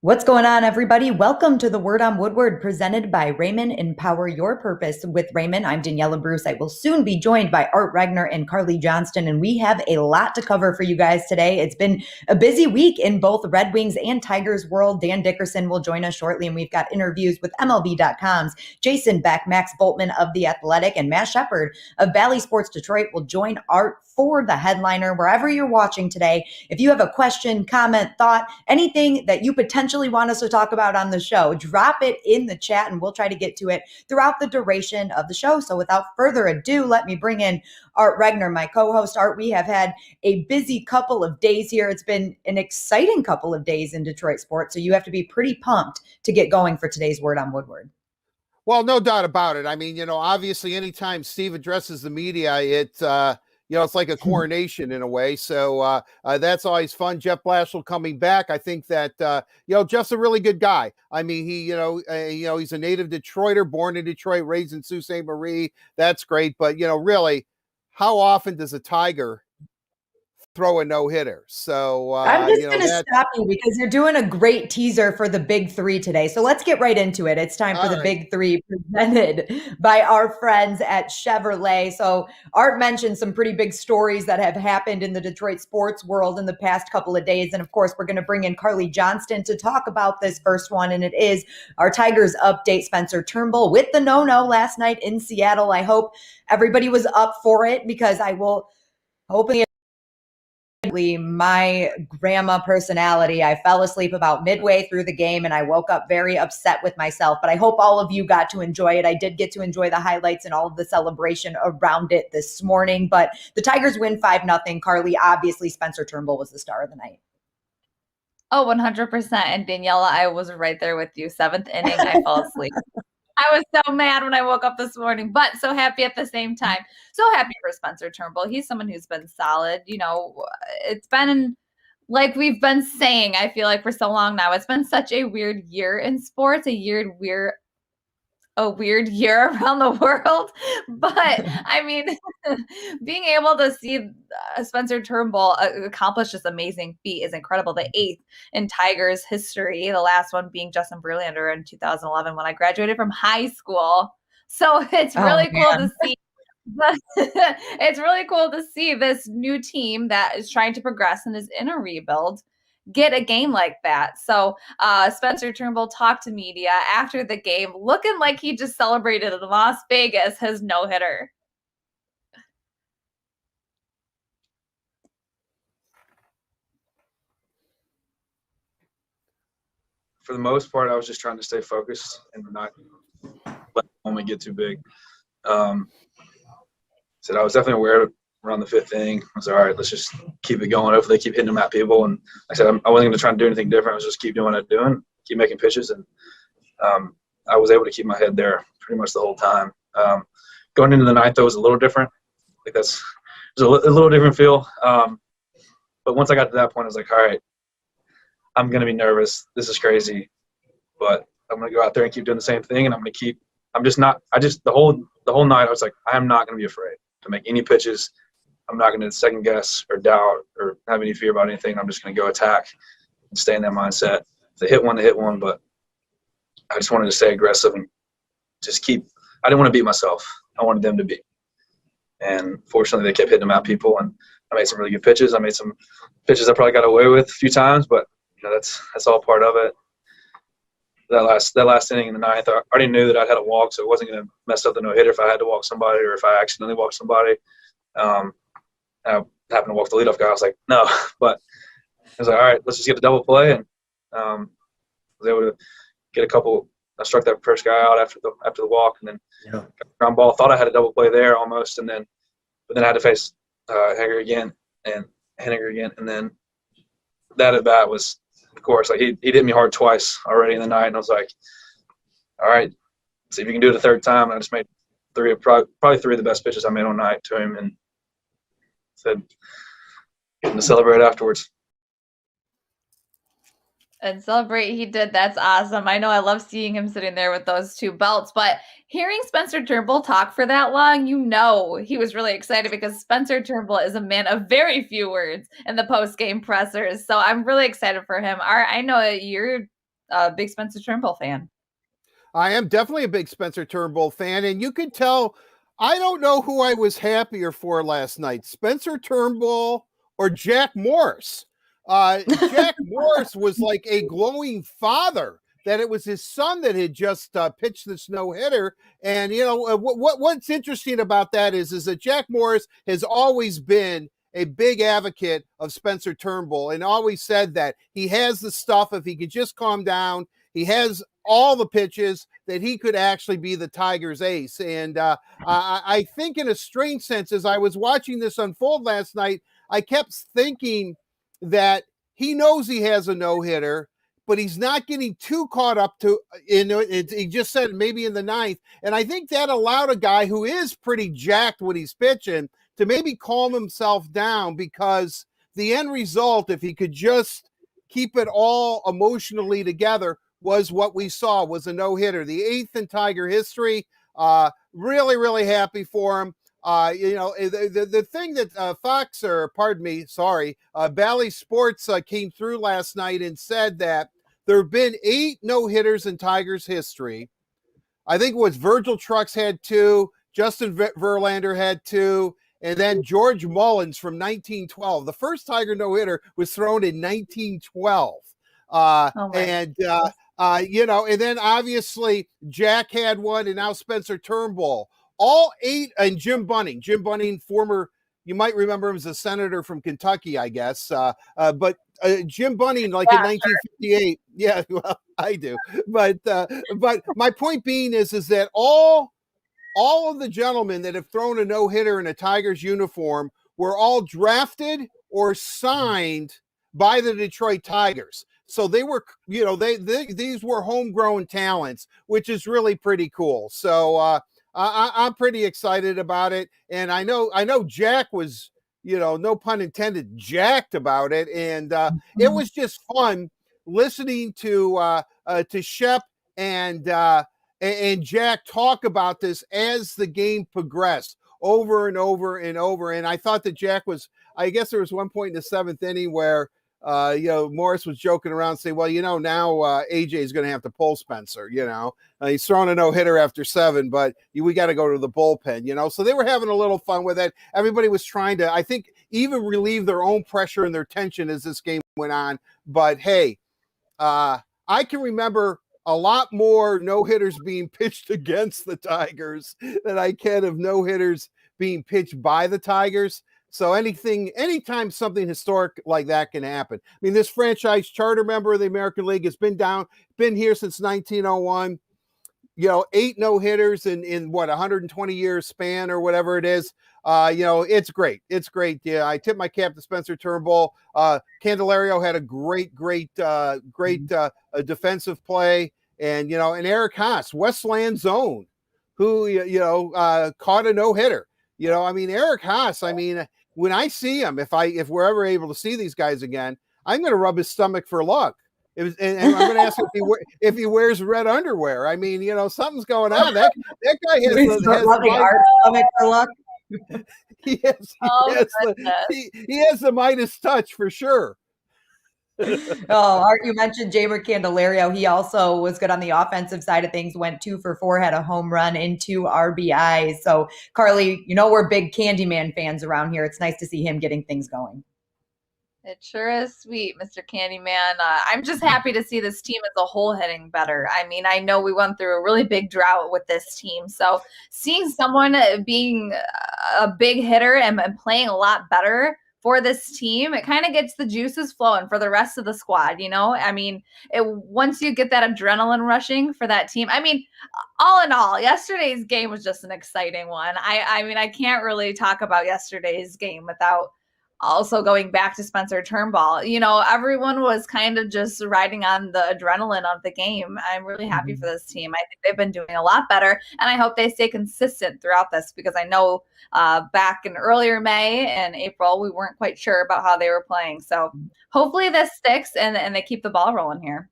What's going on, everybody? Welcome to the Word on Woodward, presented by Rehmann. Empower your purpose with Rehmann. I'm Daniela Bruce. I will soon be joined by Art Regner and Carly Johnston, and we have a lot to cover for you guys today. It's been a busy week in both Red Wings and Tigers world. Dan Dickerson will join us shortly, and we've got interviews with MLB.com's Jason Beck, Max Bultman of The Athletic, and Matt Shepard of Valley Sports Detroit will join Art for the headliner. Wherever you're watching today, if you have a question, comment, thought, anything that you potentially want us to talk about on the show, drop it in the chat and we'll try to get to it throughout the duration of the show. So without further ado, let me bring in Art Regner, my co-host. Art, we have had a busy couple of days here. It's been an exciting couple of days in Detroit sports, so you have to be pretty pumped to get going for today's Word on Woodward. Well, no doubt about it. I mean, obviously anytime Steve addresses the media, it's like a coronation in a way. So that's always fun. Jeff Blashill coming back. I think that, Jeff's a really good guy. I mean, he's a native Detroiter, born in Detroit, raised in Sault Ste. Marie. That's great. But, really, how often does a Tiger throw a no-hitter? So I'm just going to stop you because you're doing a great teaser for the big three today. So let's get right into it. It's time for the big three presented by our friends at Chevrolet. So Art mentioned some pretty big stories that have happened in the Detroit sports world in the past couple of days. And of course, we're going to bring in Carly Johnston to talk about this first one. And it is our Tigers update. Spencer Turnbull with the no-no last night in Seattle. I hope everybody was up for it because I will hopefully my grandma personality. I fell asleep about midway through the game and I woke up very upset with myself, but I hope all of you got to enjoy it. I did get to enjoy the highlights and all of the celebration around it this morning, but the Tigers win 5-0. Carly, obviously Spencer Turnbull was the star of the night. Oh, 100%. And Daniela, I was right there with you. 7th inning, I fell asleep. I was so mad when I woke up this morning, but so happy at the same time. So happy for Spencer Turnbull. He's someone who's been solid. It's been like we've been saying, I feel like for so long now, it's been such a weird year in sports, a weird year around the world. But I mean, being able to see Spencer Turnbull accomplish this amazing feat is incredible. The 8th in Tigers history, the last one being Justin Verlander in 2011 when I graduated from high school. So it's really cool to see. It's really cool to see this new team that is trying to progress and is in a rebuild get a game like that. So Spencer Turnbull talked to media after the game, looking like he just celebrated in Las Vegas his no-hitter. For the most part, I was just trying to stay focused and not let the moment get too big. I was definitely aware around the 5th inning. I was all right, let's just keep it going. Hopefully they keep hitting them at people. And like I said, I wasn't going to try and do anything different. I was just keep doing what I'm doing, keep making pitches. And I was able to keep my head there pretty much the whole time. Going into the 9th, though, was a little different. Like it was a little different feel. But once I got to that point, I was like, all right, I'm going to be nervous. This is crazy. But I'm going to go out there and keep doing the same thing. And the whole night, I was like, I'm not going to be afraid to make any pitches. I'm not going to second guess or doubt or have any fear about anything. I'm just going to go attack and stay in that mindset. If they hit one, they hit one, but I just wanted to stay aggressive and just I didn't want to beat myself. I wanted them to beat. And fortunately, they kept hitting them at people, and I made some really good pitches. I made some pitches I probably got away with a few times, but that's all part of it. That last inning in the 9th, I already knew that I had a walk, so it wasn't going to mess up the no-hitter if I had to walk somebody or if I accidentally walked somebody. I happened to walk the leadoff guy. I was like, no. But I was like, all right, let's just get a double play. And was able to get a couple. I struck that first guy out after the walk, and then got a ground ball. Thought I had a double play there almost, but then I had to face Henniger again, and then that at bat was, of course, like he hit me hard twice already in the night, and I was like, all right, see if you can do it a third time. And I just made probably 3 of the best pitches I made all night to him, and said, getting to celebrate afterwards. And celebrate he did. That's awesome. I know I love seeing him sitting there with those 2 belts, but hearing Spencer Turnbull talk for that long, he was really excited because Spencer Turnbull is a man of very few words in the post-game pressers. So I'm really excited for him. I know you're a big Spencer Turnbull fan. I am definitely a big Spencer Turnbull fan, and you could tell. I don't know who I was happier for last night, Spencer Turnbull or Jack Morris. Jack Morris was like a glowing father, that it was his son that had just pitched this no-hitter. And, what's interesting about that is that Jack Morris has always been a big advocate of Spencer Turnbull and always said that he has the stuff. If he could just calm down, he has all the pitches, that he could actually be the Tigers' ace. And I think in a strange sense, as I was watching this unfold last night, I kept thinking that he knows he has a no-hitter, but he's not getting too caught up to it. He just said maybe in the ninth. And I think that allowed a guy who is pretty jacked when he's pitching to maybe calm himself down, because the end result, if he could just keep it all emotionally together, was what we saw, was a no-hitter, the 8th in Tiger history. Really, really happy for him. The thing that Bally Sports came through last night and said that there have been 8 no-hitters in Tigers history. I think it was Virgil Trucks had 2, Justin Verlander had 2, and then George Mullins from 1912. The first Tiger no-hitter was thrown in 1912. And then obviously Jack had one, and now Spencer Turnbull. All 8, and Jim Bunning, former, you might remember him as a senator from Kentucky, I guess. But Jim Bunning, in 1958. Sure. Yeah, well, I do. But my point being is that all of the gentlemen that have thrown a no-hitter in a Tigers uniform were all drafted or signed by the Detroit Tigers. So they were, these were homegrown talents, which is really pretty cool. So I'm pretty excited about it. And I know Jack was, no pun intended, jacked about it. And it was just fun listening to Shep and Jack talk about this as the game progressed over and over and over. And I thought that Jack was, I guess there was one point in the 7th inning where Morris was joking around, saying, well, now AJ is going to have to pull Spencer, he's throwing a no-hitter after 7, but we got to go to the bullpen, so they were having a little fun with it. Everybody was trying to, I think, even relieve their own pressure and their tension as this game went on. But hey, I can remember a lot more no-hitters being pitched against the Tigers than I can of no-hitters being pitched by the Tigers. So anytime something historic like that can happen. I mean, this franchise charter member of the American League has been here since 1901. 8 no-hitters in 120 years span or whatever it is. It's great. It's great. Yeah, I tip my cap to Spencer Turnbull. Candelario had a great defensive play, and and Eric Haas, Westland's own, who caught a no-hitter. Eric Haas. When I see him, if we're ever able to see these guys again, I'm going to rub his stomach for luck. And I'm going to ask him if he wears red underwear. Something's going on. That guy has our stomach for luck. He has the Midas touch for sure. Art, you mentioned Jeimer Candelario. He also was good on the offensive side of things, went 2 for 4, had a home run and 2 RBIs. So Carly, we're big Candyman fans around here. It's nice to see him getting things going. It sure is sweet, Mr. Candyman. I'm just happy to see this team as a whole hitting better. I know we went through a really big drought with this team. So seeing someone being a big hitter and playing a lot better for this team, it kind of gets the juices flowing for the rest of the squad, once you get that adrenaline rushing for that team. All in all, yesterday's game was just an exciting one. I can't really talk about yesterday's game without also going back to Spencer Turnbull. Everyone was kind of just riding on the adrenaline of the game. I'm really happy for this team. I think they've been doing a lot better, and I hope they stay consistent throughout this, because I know back in earlier May and April, we weren't quite sure about how they were playing. So hopefully this sticks and they keep the ball rolling here.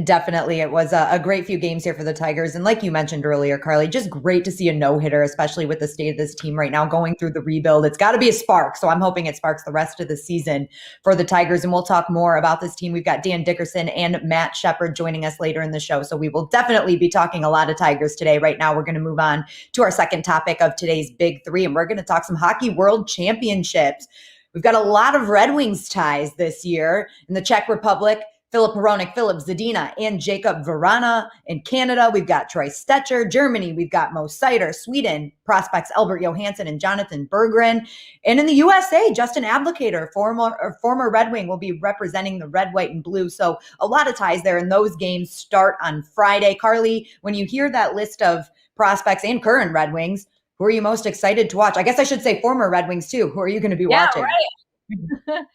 Definitely. It was a great few games here for the Tigers. And like you mentioned earlier, Carly, just great to see a no-hitter, especially with the state of this team right now going through the rebuild. It's got to be a spark. So I'm hoping it sparks the rest of the season for the Tigers. And we'll talk more about this team. We've got Dan Dickerson and Matt Shepard joining us later in the show. So we will definitely be talking a lot of Tigers today. Right now, we're going to move on to our second topic of today's Big Three, and we're going to talk some Hockey World Championships. We've got a lot of Red Wings ties this year. In the Czech Republic, Filip Hronek, Filip Zadina, and Jacob Vrana. In Canada, we've got Troy Stecher. Germany, we've got Mo Seider. Sweden, prospects Albert Johansson and Jonathan Bergeron. And in the USA, Justin Abdelkader, former Red Wing, will be representing the red, white, and blue. So a lot of ties there, and those games start on Friday. Carly, when you hear that list of prospects and current Red Wings, who are you most excited to watch? I guess I should say former Red Wings too. Who are you going to be watching? Right.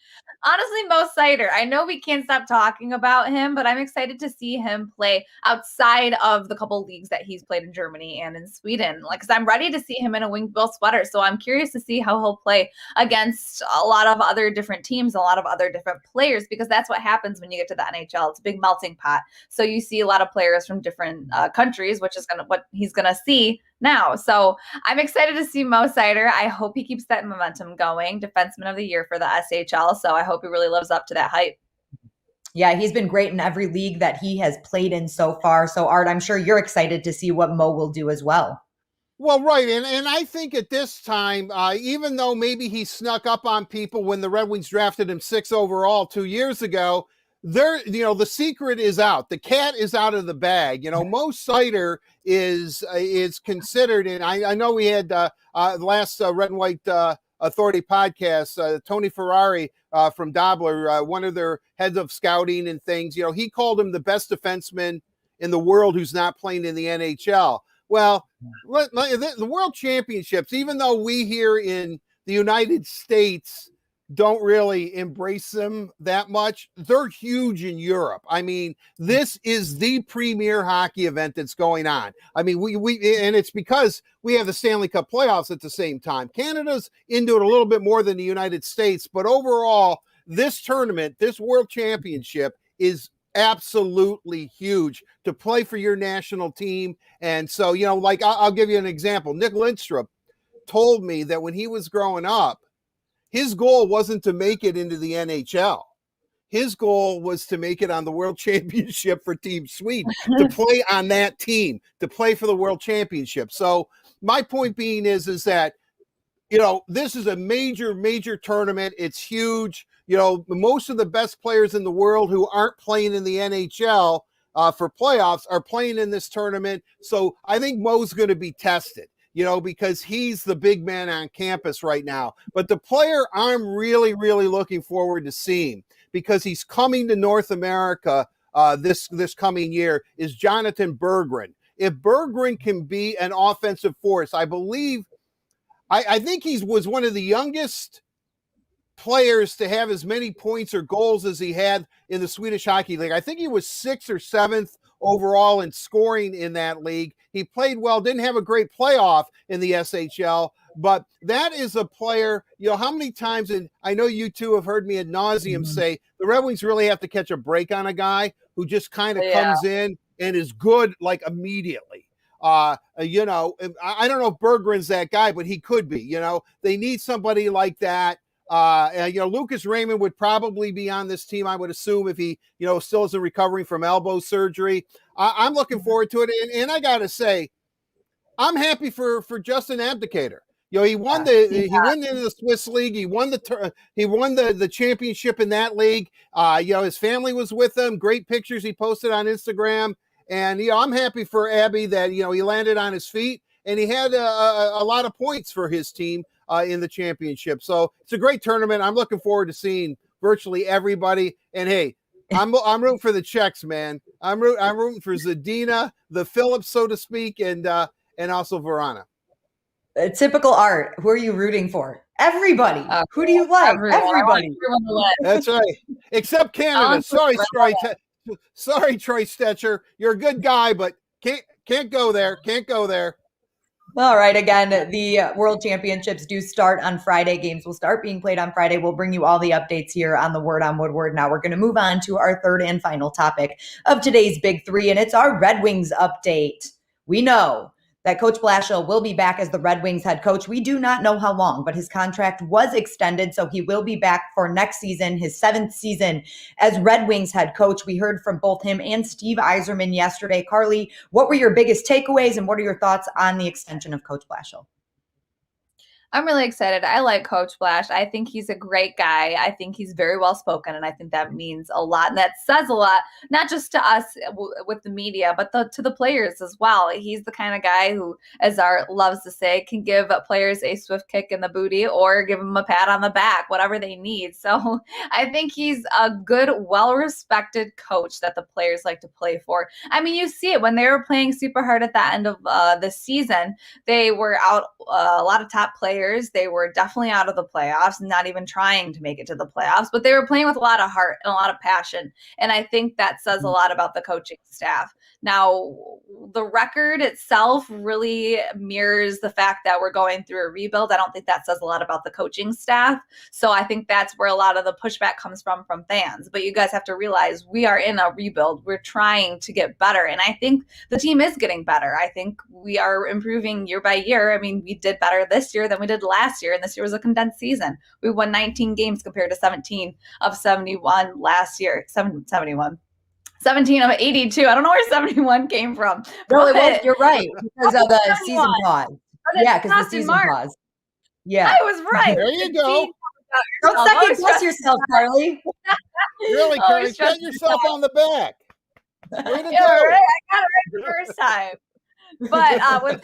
Honestly, Mo Seider. I know we can't stop talking about him, but I'm excited to see him play outside of the couple leagues that he's played in Germany and in Sweden. Because I'm ready to see him in a Wing Bill sweater. So I'm curious to see how he'll play against a lot of other different teams, a lot of other different players, because that's what happens when you get to the NHL. It's a big melting pot. So you see a lot of players from different countries, which is what he's gonna see now. So I'm excited to see Mo Seider. I hope he keeps that momentum going. Defenseman of the year for the SHL. So I hope he really lives up to that hype. Yeah, he's been great in every league that he has played in so far. So Art, I'm sure you're excited to see what Mo will do as well. Well, right. And I think at this time, even though maybe he snuck up on people when the Red Wings drafted him 6 overall 2 years ago, the secret is out. The cat is out of the bag. Mo Seider is considered, and I know we had the last Red and White Authority podcast, Tony Ferrari from Dobler, one of their heads of scouting and things. He called him the best defenseman in the world who's not playing in the NHL. Well, the World Championships, even though we here in the United States don't really embrace them that much, they're huge in Europe. I mean, this is the premier hockey event that's going on. I mean, and it's because we have the Stanley Cup playoffs at the same time. Canada's into it a little bit more than the United States, but overall, this tournament, this World Championship is absolutely huge to play for your national team. And so, I'll give you an example. Nick Lindstrom told me that when he was growing up, his goal wasn't to make it into the NHL. His goal was to make it on the World Championship for Team Sweden, to play on that team, to play for the World Championship. So my point being is that, this is a major, major tournament. It's huge. Most of the best players in the world who aren't playing in the NHL for playoffs are playing in this tournament. So I think Mo's going to be tested, because he's the big man on campus right now. But the player I'm really, really looking forward to seeing, because he's coming to North America this coming year, is Jonathan Bergeron. If Bergeron can be an offensive force, I think he was one of the youngest players to have as many points or goals as he had in the Swedish Hockey League. I think he was 6th or 7th overall in scoring in that league. He played well, didn't have a great playoff in the SHL, but that is a player, how many times, and I know you two have heard me ad nauseum say, the Red Wings really have to catch a break on a guy who just kind of comes in and is good like immediately. I don't know if Bergeron's that guy, but he could be. They need somebody like that. Lucas Raymond would probably be on this team, I would assume, if he, still isn't recovering from elbow surgery. I'm looking forward to it. And I got to say, I'm happy for Justin Abdelkader. He won he went into the Swiss League. He won the championship in that league. His family was with him. Great pictures he posted on Instagram. And, I'm happy for Abby that, he landed on his feet and he had a lot of points for his team in the championship. So it's a great tournament. I'm looking forward to seeing virtually everybody. And hey, I'm rooting for the Czechs, man. I'm rooting for Zadina, the Phillips, so to speak, and also Vrana. Typical Art. Who are you rooting for? Everybody. Who do you like? Everybody. That's right. Except Canada. Sorry, Troy Stecher. You're a good guy, but can't go there. Can't go there. All right. Again, the World Championships do start on Friday. Games will start being played on Friday. We'll bring you all the updates here on the Word on Woodward. Now we're going to move on to our third and final topic of today's Big Three, and it's our Red Wings update. We know that Coach Blashill will be back as the Red Wings head coach. We do not know how long, but his contract was extended, so he will be back for next season, his 7th season as Red Wings head coach. We heard from both him and Steve Yzerman yesterday. Carly, what were your biggest takeaways, and what are your thoughts on the extension of Coach Blashill? I'm really excited. I like Coach Blash. I think he's a great guy. I think he's very well spoken, and I think that means a lot. And that says a lot, not just to us with the media, but to the players as well. He's the kind of guy who, as Art loves to say, can give players a swift kick in the booty or give them a pat on the back, whatever they need. So I think he's a good, well-respected coach that the players like to play for. I mean, you see it when they were playing super hard at the end of the season. They were out a lot of top players. They were definitely out of the playoffs, not even trying to make it to the playoffs, but they were playing with a lot of heart and a lot of passion. And I think that says a lot about the coaching staff. Now, the record itself really mirrors the fact that we're going through a rebuild. I don't think that says a lot about the coaching staff. So I think that's where a lot of the pushback comes from fans. But you guys have to realize we are in a rebuild. We're trying to get better. And I think the team is getting better. I think we are improving year by year. I mean, we did better this year than we did last year, and this year was a condensed season. We won 19 games compared to 17 of 71 last year. 71. 17 of 82. I don't know where 71 came from. No, you're right, because of the season pause. Yeah, because the season pause. Yeah. I was right. There you go. Don't second guess yourself, Carly. Really, Carly, pat yourself on the back. Way to go. Right. I got it right the first time. But with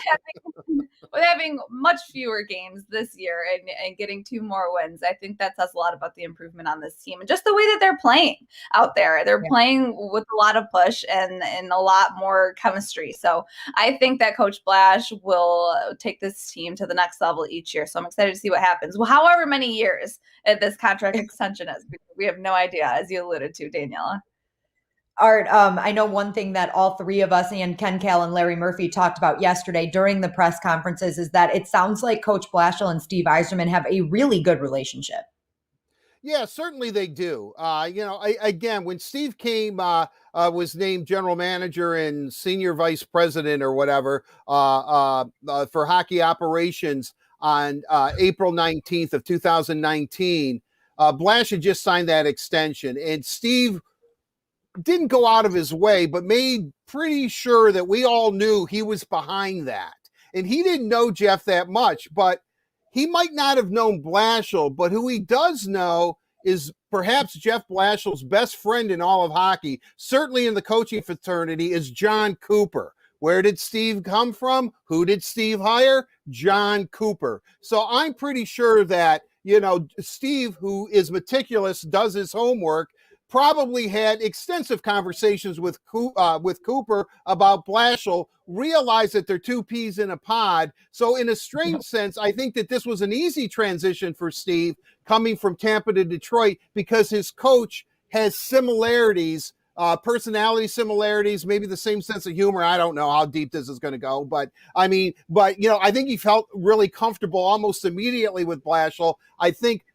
having much fewer games this year and getting 2 more wins, I think that says a lot about the improvement on this team and just the way that they're playing out there. They're playing with a lot of push and a lot more chemistry. So I think that Coach Blash will take this team to the next level each year. So I'm excited to see what happens. Well, however many years this contract extension is, we have no idea, as you alluded to, Daniela. Art, I know one thing that all three of us and Ken Kal and Larry Murphy talked about yesterday during the press conferences is that it sounds like Coach Blashill and Steve Yzerman have a really good relationship. Yeah, certainly they do. Again, when Steve came, was named general manager and senior vice president or whatever for hockey operations on April 19th of 2019, Blash had just signed that extension, and Steve didn't go out of his way, but made pretty sure that we all knew he was behind that. And he didn't know Jeff that much, but he might not have known Blashill, but who he does know is perhaps Jeff Blashill's best friend in all of hockey, certainly in the coaching fraternity, is John Cooper. Where did Steve come from? Who did Steve hire? John Cooper. So I'm pretty sure that, Steve, who is meticulous, does his homework, probably had extensive conversations with Cooper about Blashill, realized that they're 2 peas in a pod. So in a strange sense, I think that this was an easy transition for Steve coming from Tampa to Detroit because his coach has similarities, personality similarities, maybe the same sense of humor. I don't know how deep this is going to go, but I think he felt really comfortable almost immediately with Blashill. I think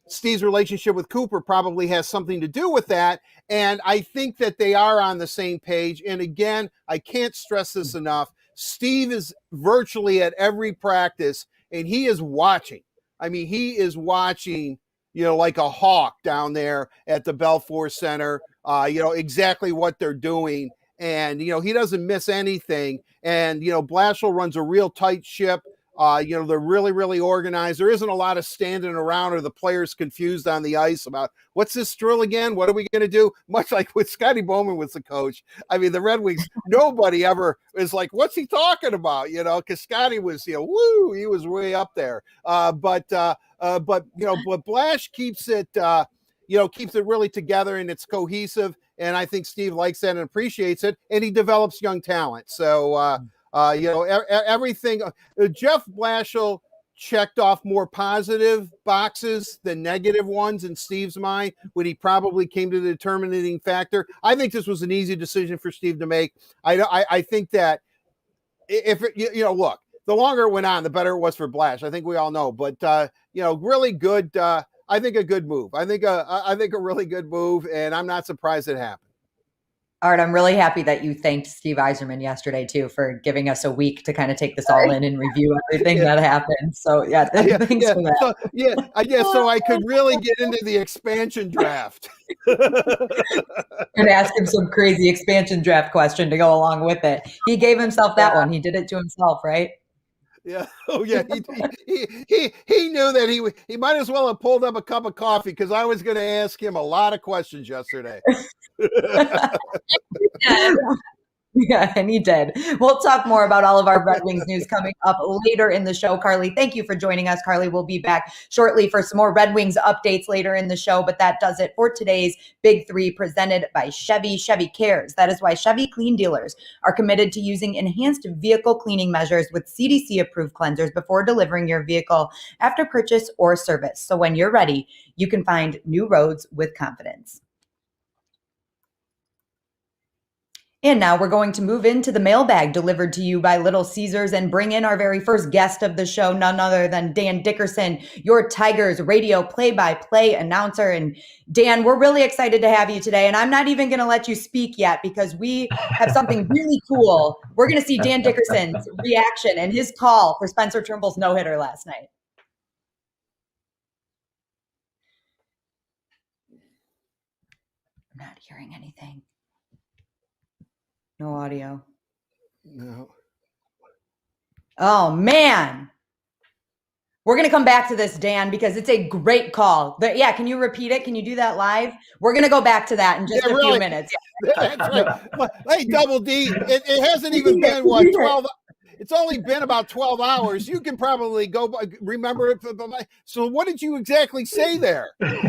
Steve's relationship with Cooper probably has something to do with that. And I think that they are on the same page. And again, I can't stress this enough. Steve is virtually at every practice and he is watching. I mean, he is watching, like a hawk down there at the Belfour Center, exactly what they're doing. And, he doesn't miss anything. And, Blashill runs a real tight ship. They're really, really organized. There isn't a lot of standing around or the players confused on the ice about what's this drill again? What are we going to do? Much like with Scotty Bowman was the coach. I mean, the Red Wings, nobody ever is like, what's he talking about? Because Scotty was, he was way up there. But Blash keeps it, keeps it really together and it's cohesive. And I think Steve likes that and appreciates it. And he develops young talent. So, everything. Jeff Blashill checked off more positive boxes than negative ones in Steve's mind when he probably came to the determining factor. I think this was an easy decision for Steve to make. I think that look, the longer it went on, the better it was for Blash. I think we all know, but really good. I think a good move. I think a really good move, and I'm not surprised it happened. Art, I'm really happy that you thanked Steve Yzerman yesterday too for giving us a week to kind of take this all in and review everything that happened. So thanks for that. So, I guess so I could really get into the expansion draft. And ask him some crazy expansion draft question to go along with it. He gave himself that one. He did it to himself, right? Yeah. Oh, yeah. He knew that he might as well have pulled up a cup of coffee because I was going to ask him a lot of questions yesterday. Yeah, and he did. We'll talk more about all of our Red Wings news coming up later in the show. Carly, thank you for joining us. Carly will be back shortly for some more Red Wings updates later in the show, but that does it for today's Big Three presented by Chevy. Chevy cares. That is why Chevy Clean dealers are committed to using enhanced vehicle cleaning measures with CDC-approved cleansers before delivering your vehicle after purchase or service. So when you're ready, you can find new roads with confidence. And now we're going to move into the mailbag delivered to you by Little Caesars and bring in our very first guest of the show, none other than Dan Dickerson, your Tigers radio play-by-play announcer. And Dan, we're really excited to have you today. And I'm not even going to let you speak yet because we have something really cool. We're going to see Dan Dickerson's reaction and his call for Spencer Turnbull's no-hitter last night. I'm not hearing anything. No audio. No. Oh, man. We're going to come back to this, Dan, because it's a great call. Can you repeat it? Can you do that live? We're going to go back to that in just a few minutes. That's right. Hey, Double D, it hasn't even been, 12 It's only been about 12 hours. You can probably go remember it. So what did you exactly say there? No,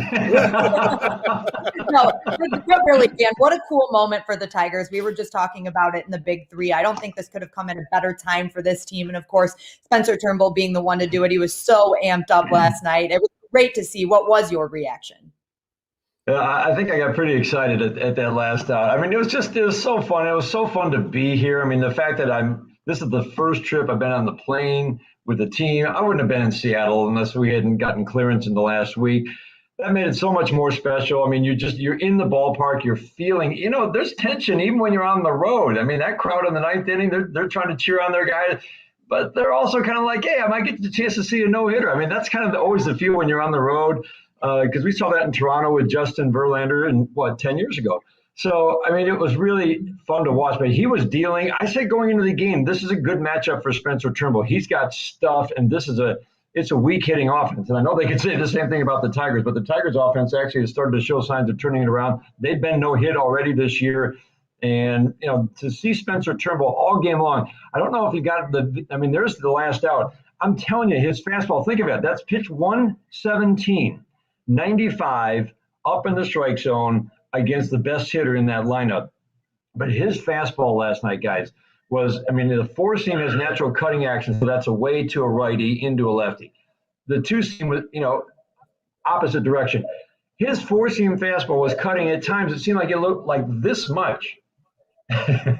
really, Dan, what a cool moment for the Tigers. We were just talking about it in the Big Three. I don't think this could have come at a better time for this team. And of course, Spencer Turnbull being the one to do it. He was so amped up last night. It was great to see. What was your reaction? I think I got pretty excited at that last out. I mean, it was so fun. It was so fun to be here. I mean, the fact that this is the first trip I've been on the plane with the team. I wouldn't have been in Seattle unless we hadn't gotten clearance in the last week. That made it so much more special. I mean, you're in the ballpark, you're feeling, there's tension even when you're on the road. I mean, that crowd in the ninth inning, they're trying to cheer on their guys, but they're also kind of like, hey, I might get the chance to see a no-hitter. I mean, that's kind of always the feel when you're on the road, because we saw that in Toronto with Justin Verlander 10 years ago. So, I mean, it was really fun to watch, but he was dealing. I said going into the game, this is a good matchup for Spencer Turnbull. He's got stuff, and it's a weak hitting offense. And I know they could say the same thing about the Tigers, but the Tigers offense actually has started to show signs of turning it around. They've been no hit already this year. And, to see Spencer Turnbull all game long, I don't know if he got there's the last out. I'm telling you, his fastball, think of it. That's pitch 117, 95 up in the strike zone against the best hitter in that lineup. But his fastball last night, guys, the four seam has natural cutting action, so that's away to a righty, into a lefty. The two seam was, opposite direction. His four seam fastball was cutting at times. It seemed like it looked like this much. I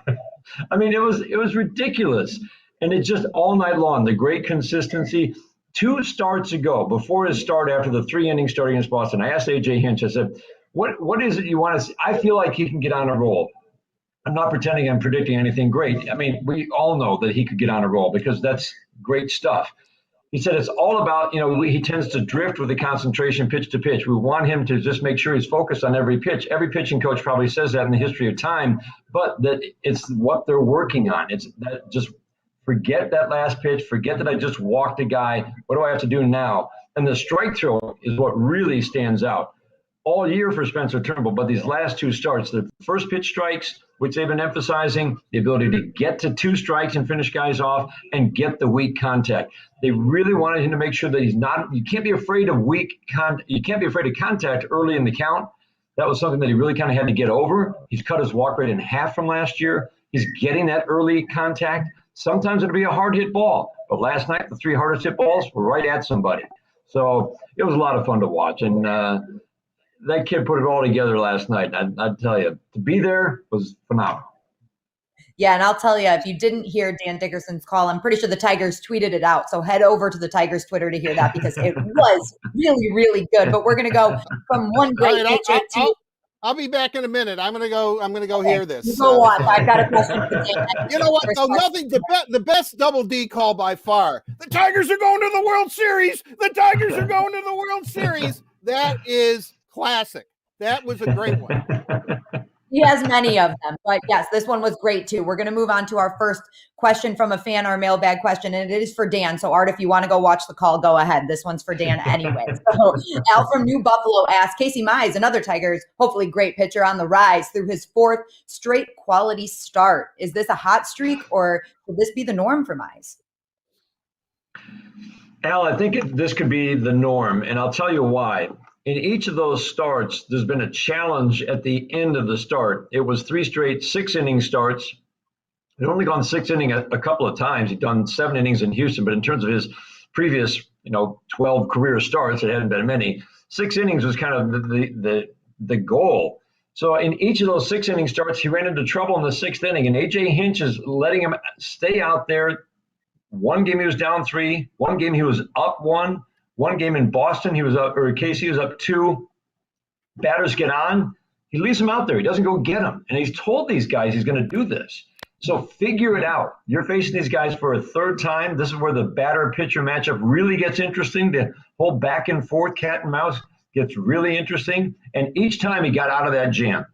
mean, it was ridiculous. And it just all night long, the great consistency. 2 starts ago, before his start after the 3-inning start against Boston, I asked AJ Hinch, I said, what is it you want to see? I feel like he can get on a roll. I'm not pretending I'm predicting anything great. I mean, we all know that he could get on a roll because that's great stuff. He said it's all about, he tends to drift with the concentration pitch to pitch. We want him to just make sure he's focused on every pitch. Every pitching coach probably says that in the history of time, but that it's what they're working on. It's that just forget that last pitch, forget that I just walked a guy. What do I have to do now? And the strike throw is what really stands out all year for Spencer Turnbull, but these last 2 starts, the first pitch strikes, which they've been emphasizing, the ability to get to 2 strikes and finish guys off and get the weak contact. They really wanted him to make sure that you can't be afraid of you can't be afraid of contact early in the count. That was something that he really kind of had to get over. He's cut his walk rate in half from last year. He's getting that early contact. Sometimes it'll be a hard hit ball, but last night the 3 hardest hit balls were right at somebody. So it was a lot of fun to watch. And, that kid put it all together last night. I'd tell you, to be there was phenomenal. Yeah, and I'll tell you, if you didn't hear Dan Dickerson's call, I'm pretty sure the Tigers tweeted it out. So head over to the Tigers Twitter to hear that because it was really, really good. But we're going to go from one great All right, pitcher to. I'll be back in a minute. I'm gonna go Okay, hear this. you go on. I've got a question for Dan. You know what? Though nothing. The best double D call by far. The Tigers are going to the World Series. The Tigers are going to the World Series. That is classic. That was a great one. He has many of them, but yes, this one was great too. We're going to move on to our first question from a fan, our mailbag question, and it is for Dan. So Art, if you want to go watch the call, go ahead. This one's for Dan anyway. So Al from New Buffalo asks, Casey Mize, another Tigers, hopefully great pitcher on the rise through his fourth straight quality start. Is this a hot streak or could this be the norm for Mize? Al, I think this could be the norm, and I'll tell you why. In each of those starts, there's been a challenge at the end of the start. It was 3 straight 6-inning starts. He'd only gone 6 innings a couple of times. He'd done 7 innings in Houston, but in terms of his previous, 12 career starts, it hadn't been many. 6 innings was kind of the goal. So in each of those 6-inning starts, he ran into trouble in the 6th inning, and A.J. Hinch is letting him stay out there. One game he was down 3. One game he was up 1. One game in Boston, Casey was up 2. Batters get on. He leaves them out there. He doesn't go get them. And he's told these guys he's going to do this. So figure it out. You're facing these guys for a third time. This is where the batter-pitcher matchup really gets interesting. The whole back and forth cat and mouse gets really interesting. And each time he got out of that jam,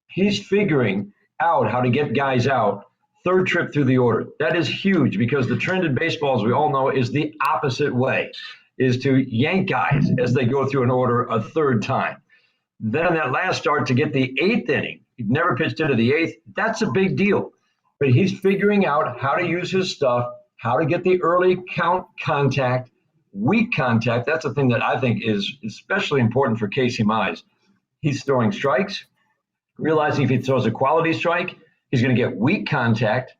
he's figuring out how to get guys out. Third trip through the order. That is huge because the trend in baseball, as we all know, is the opposite way. Is to yank guys as they go through an order a third time. Then in that last start to get the 8th inning, he'd never pitched into the 8th. That's a big deal. But he's figuring out how to use his stuff, how to get the early count contact, weak contact. That's the thing that I think is especially important for Casey Mize. He's throwing strikes, realizing if he throws a quality strike, he's going to get weak contact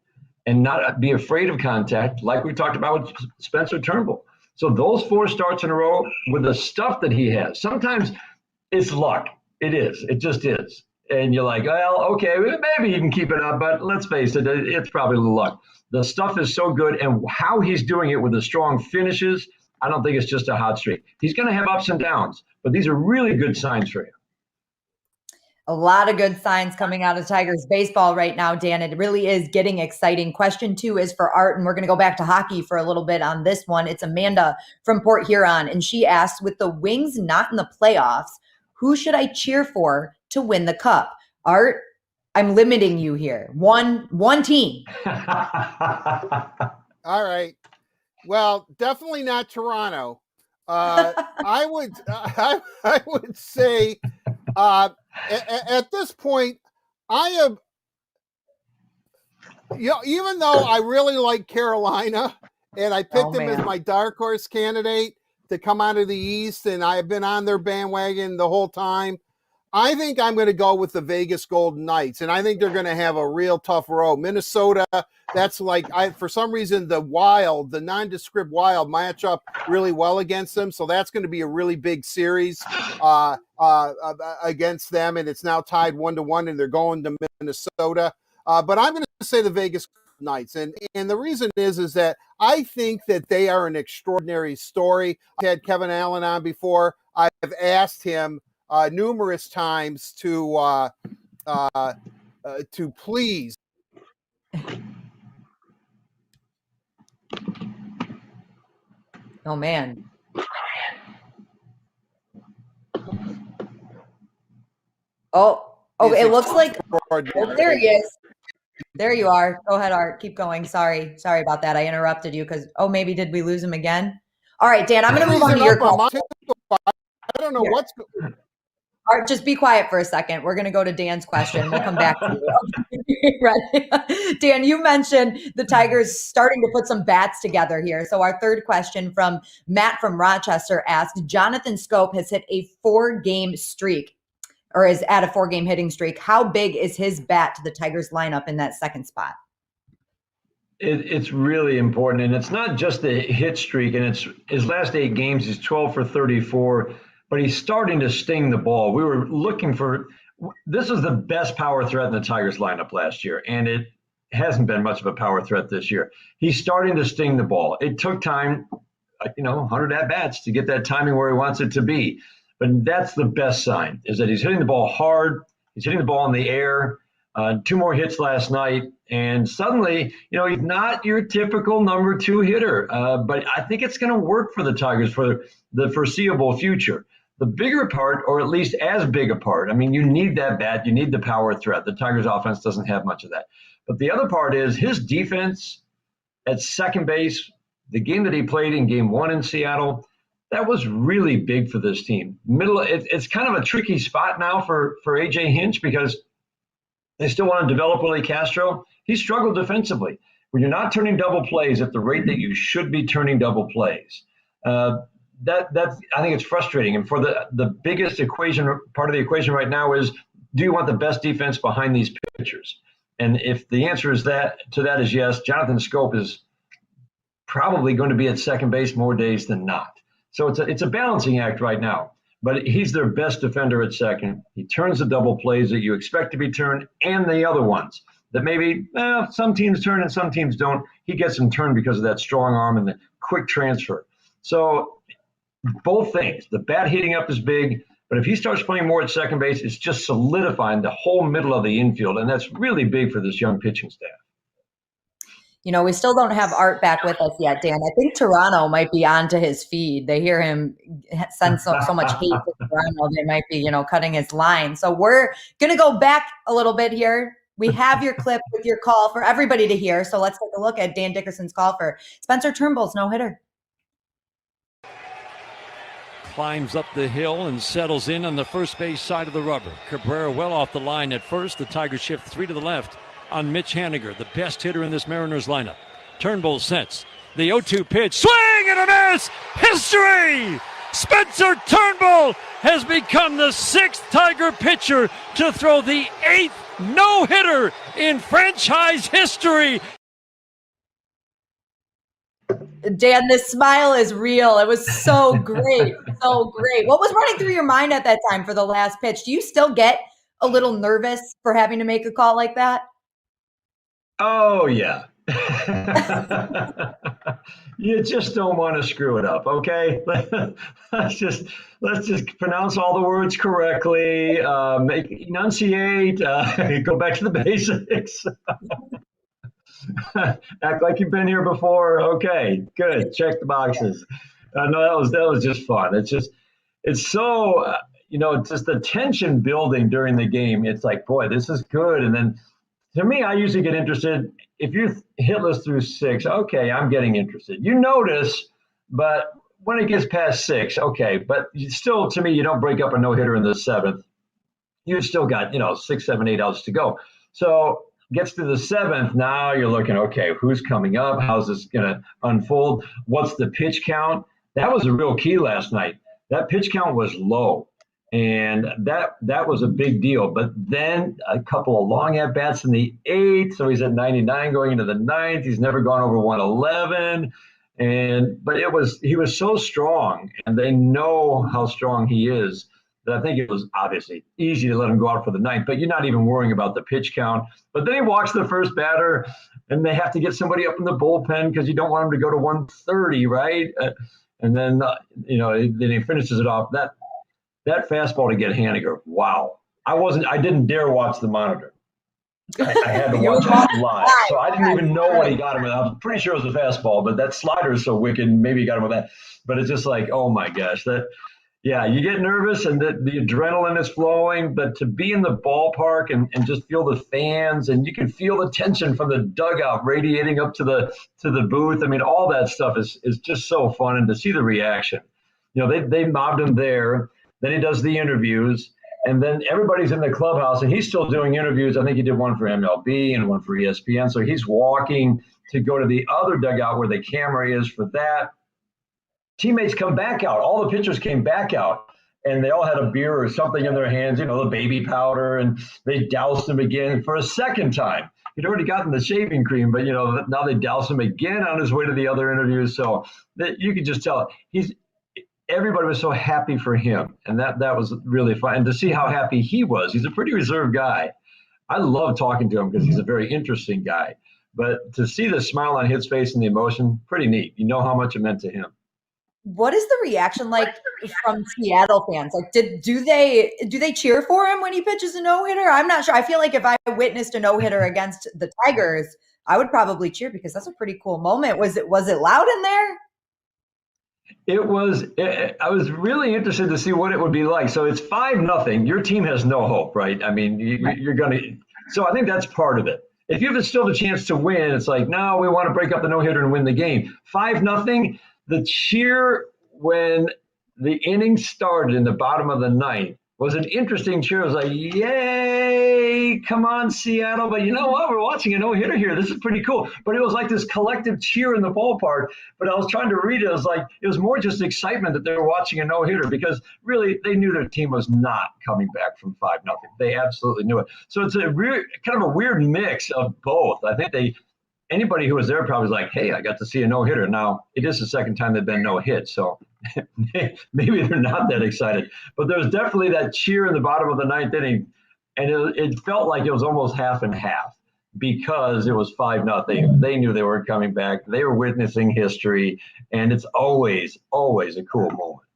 and not be afraid of contact like we talked about with Spencer Turnbull. So those 4 starts in a row with the stuff that he has, sometimes it's luck. It is. It just is. And you're like, well, okay, maybe he can keep it up, but let's face it, it's probably a little luck. The stuff is so good, and how he's doing it with the strong finishes, I don't think it's just a hot streak. He's going to have ups and downs, but these are really good signs for him. A lot of good signs coming out of Tigers baseball right now, Dan. It really is getting exciting. Question 2 is for Art, and we're going to go back to hockey for a little bit on this one. It's Amanda from Port Huron, and she asked, with the Wings not in the playoffs, who should I cheer for to win the cup? Art, I'm limiting you here. One team. All right. Well, definitely not Toronto. I would say at this point, I am, even though I really like Carolina and I picked them as my dark horse candidate to come out of the East, and I've been on their bandwagon the whole time, I think I'm going to go with the Vegas Golden Knights, and I think they're going to have a real tough row. Minnesota, that's for some reason, the nondescript Wild match up really well against them, so that's going to be a really big series against them, and it's now tied 1-1, and they're going to Minnesota. But I'm going to say the Vegas Knights, and the reason is that I think that they are an extraordinary story. I had Kevin Allen on before. I've asked him numerous times to please Oh man. Oh, it looks like there he is. There you are. Go ahead, Art. Keep going. Sorry about that. I interrupted you because maybe did we lose him again? All right, Dan, I'm going to move on to your call. I don't know what's going. Art, just be quiet for a second. We're going to go to Dan's question. We'll come back to you. Ready? Dan, you mentioned the Tigers starting to put some bats together here. So our third question from Matt from Rochester asked, Jonathan Scope has hit a 4-game streak, or is at a 4-game hitting streak. How big is his bat to the Tigers lineup in that second spot? It's really important. And it's not just the hit streak. And it's his last 8 games, he's 12 for 34. But he's starting to sting the ball. We were looking for – this was the best power threat in the Tigers lineup last year, and hasn't been much of a power threat this year. He's starting to sting the ball. It took time, 100 at-bats to get that timing where he wants it to be. But that's the best sign, is that he's hitting the ball hard. He's hitting the ball in the air. 2 more hits last night. And suddenly, he's not your typical number 2 hitter. But I think it's going to work for the Tigers for the foreseeable future. The bigger part, or at least as big a part, you need that bat. You need the power threat. The Tigers offense doesn't have much of that. But the other part is his defense at second base, the game that he played in Game 1 in Seattle, that was really big for this team. It's kind of a tricky spot now for A.J. Hinch because they still want to develop Willie Castro. He struggled defensively. When you're not turning double plays at the rate that you should be turning double plays, that's I think it's frustrating. And for the biggest part of the equation right now is, do you want the best defense behind these pitchers? And if the answer is yes, Jonathan Scope is probably going to be at second base more days than not. So it's a balancing act right now. But he's their best defender at second. He turns the double plays that you expect to be turned, and the other ones that maybe some teams turn and some teams don't. He gets them turned because of that strong arm and the quick transfer. So both things. The bat heating up is big, but if he starts playing more at second base, it's just solidifying the whole middle of the infield, and that's really big for this young pitching staff. We still don't have Art back with us yet, Dan. I think Toronto might be onto his feed. They hear him send so much hate to Toronto. They might be, cutting his line. So we're going to go back a little bit here. We have your clip with your call for everybody to hear. So let's take a look at Dan Dickerson's call for Spencer Turnbull's no-hitter. Climbs up the hill and settles in on the first base side of the rubber. Cabrera well off the line at first. The Tigers shift 3 to the left on Mitch Haniger, the best hitter in this Mariners lineup. Turnbull sets the 0-2 pitch. Swing and a miss! History! Spencer Turnbull has become the 6th Tiger pitcher to throw the 8th no-hitter in franchise history. Dan, this smile is real. It was so great. So great. What was running through your mind at that time for the last pitch? Do you still get a little nervous for having to make a call like that? Oh, yeah. You just don't want to screw it up, okay? let's just pronounce all the words correctly, enunciate, go back to the basics. Act like you've been here before. Okay, good. Check the boxes. No, that was just fun. It's so, just the tension building during the game. It's like, boy, this is good. And then to me, I usually get interested. If you're hitless through 6, okay, I'm getting interested. You notice, but when it gets past 6, okay. But still, to me, you don't break up a no-hitter in the 7th. You've still got, 6, 7, 8 outs to go. So gets to the 7th, now you're looking, okay, who's coming up? How's this going to unfold? What's the pitch count? That was a real key last night. That pitch count was low. And that was a big deal. But then a couple of long at-bats in the 8th. So he's at 99 going into the 9th. He's never gone over 111. But he was so strong, and they know how strong he is, that I think it was obviously easy to let him go out for the 9th. But you're not even worrying about the pitch count. But then he walks the first batter, and they have to get somebody up in the bullpen because you don't want him to go to 130, right? And then, then he finishes it off. That fastball to get Haniger, wow. I didn't dare watch the monitor. I had to watch it live. So I didn't even know what he got him with. I was pretty sure it was a fastball, but that slider is so wicked, maybe he got him with that. But it's just like, oh my gosh. You get nervous and the adrenaline is flowing, but to be in the ballpark and just feel the fans, and you can feel the tension from the dugout radiating up to the booth. I mean, all that stuff is just so fun, and to see the reaction. They mobbed him there. Then he does the interviews, and then everybody's in the clubhouse, and he's still doing interviews. I think he did one for MLB and one for ESPN. So he's walking to go to the other dugout where the camera is for that. Teammates come back out. All the pitchers came back out, and they all had a beer or something in their hands, the baby powder, and they doused him again for a second time. He'd already gotten the shaving cream, but, now they doused him again on his way to the other interviews. So you could just tell everybody was so happy for him, and that was really fun. And to see how happy he was, he's a pretty reserved guy. I love talking to him because he's a very interesting guy. But to see the smile on his face and the emotion, pretty neat. You know how much it meant to him. What is the reaction like from Seattle fans? Like, do they cheer for him when he pitches a no-hitter? I'm not sure. I feel like if I witnessed a no-hitter against the Tigers, I would probably cheer because that's a pretty cool moment. Was it loud in there? It was. I was really interested to see what it would be like. So it's 5-0. Your team has no hope, right? I mean, you're going to. So I think that's part of it. If you have still the chance to win, it's like, no, we want to break up the no-hitter and win the game. 5-0. The cheer when the inning started in the bottom of the ninth was an interesting cheer. It was like, yay, come on, Seattle. But you know what? We're watching a no-hitter here. This is pretty cool. But it was like this collective cheer in the ballpark. But I was trying to read it. It was like, it was more just excitement that they were watching a no-hitter because really they knew their team was not coming back from 5-0. They absolutely knew it. So it's a kind of a weird mix of both. I think anybody who was there probably was like, hey, I got to see a no-hitter. Now, it is the second time they've been no-hit, so maybe they're not that excited. But there was definitely that cheer in the bottom of the ninth inning, and it felt like it was almost half and half because it was 5-0. They knew they weren't coming back. They were witnessing history, and it's always, always a cool moment.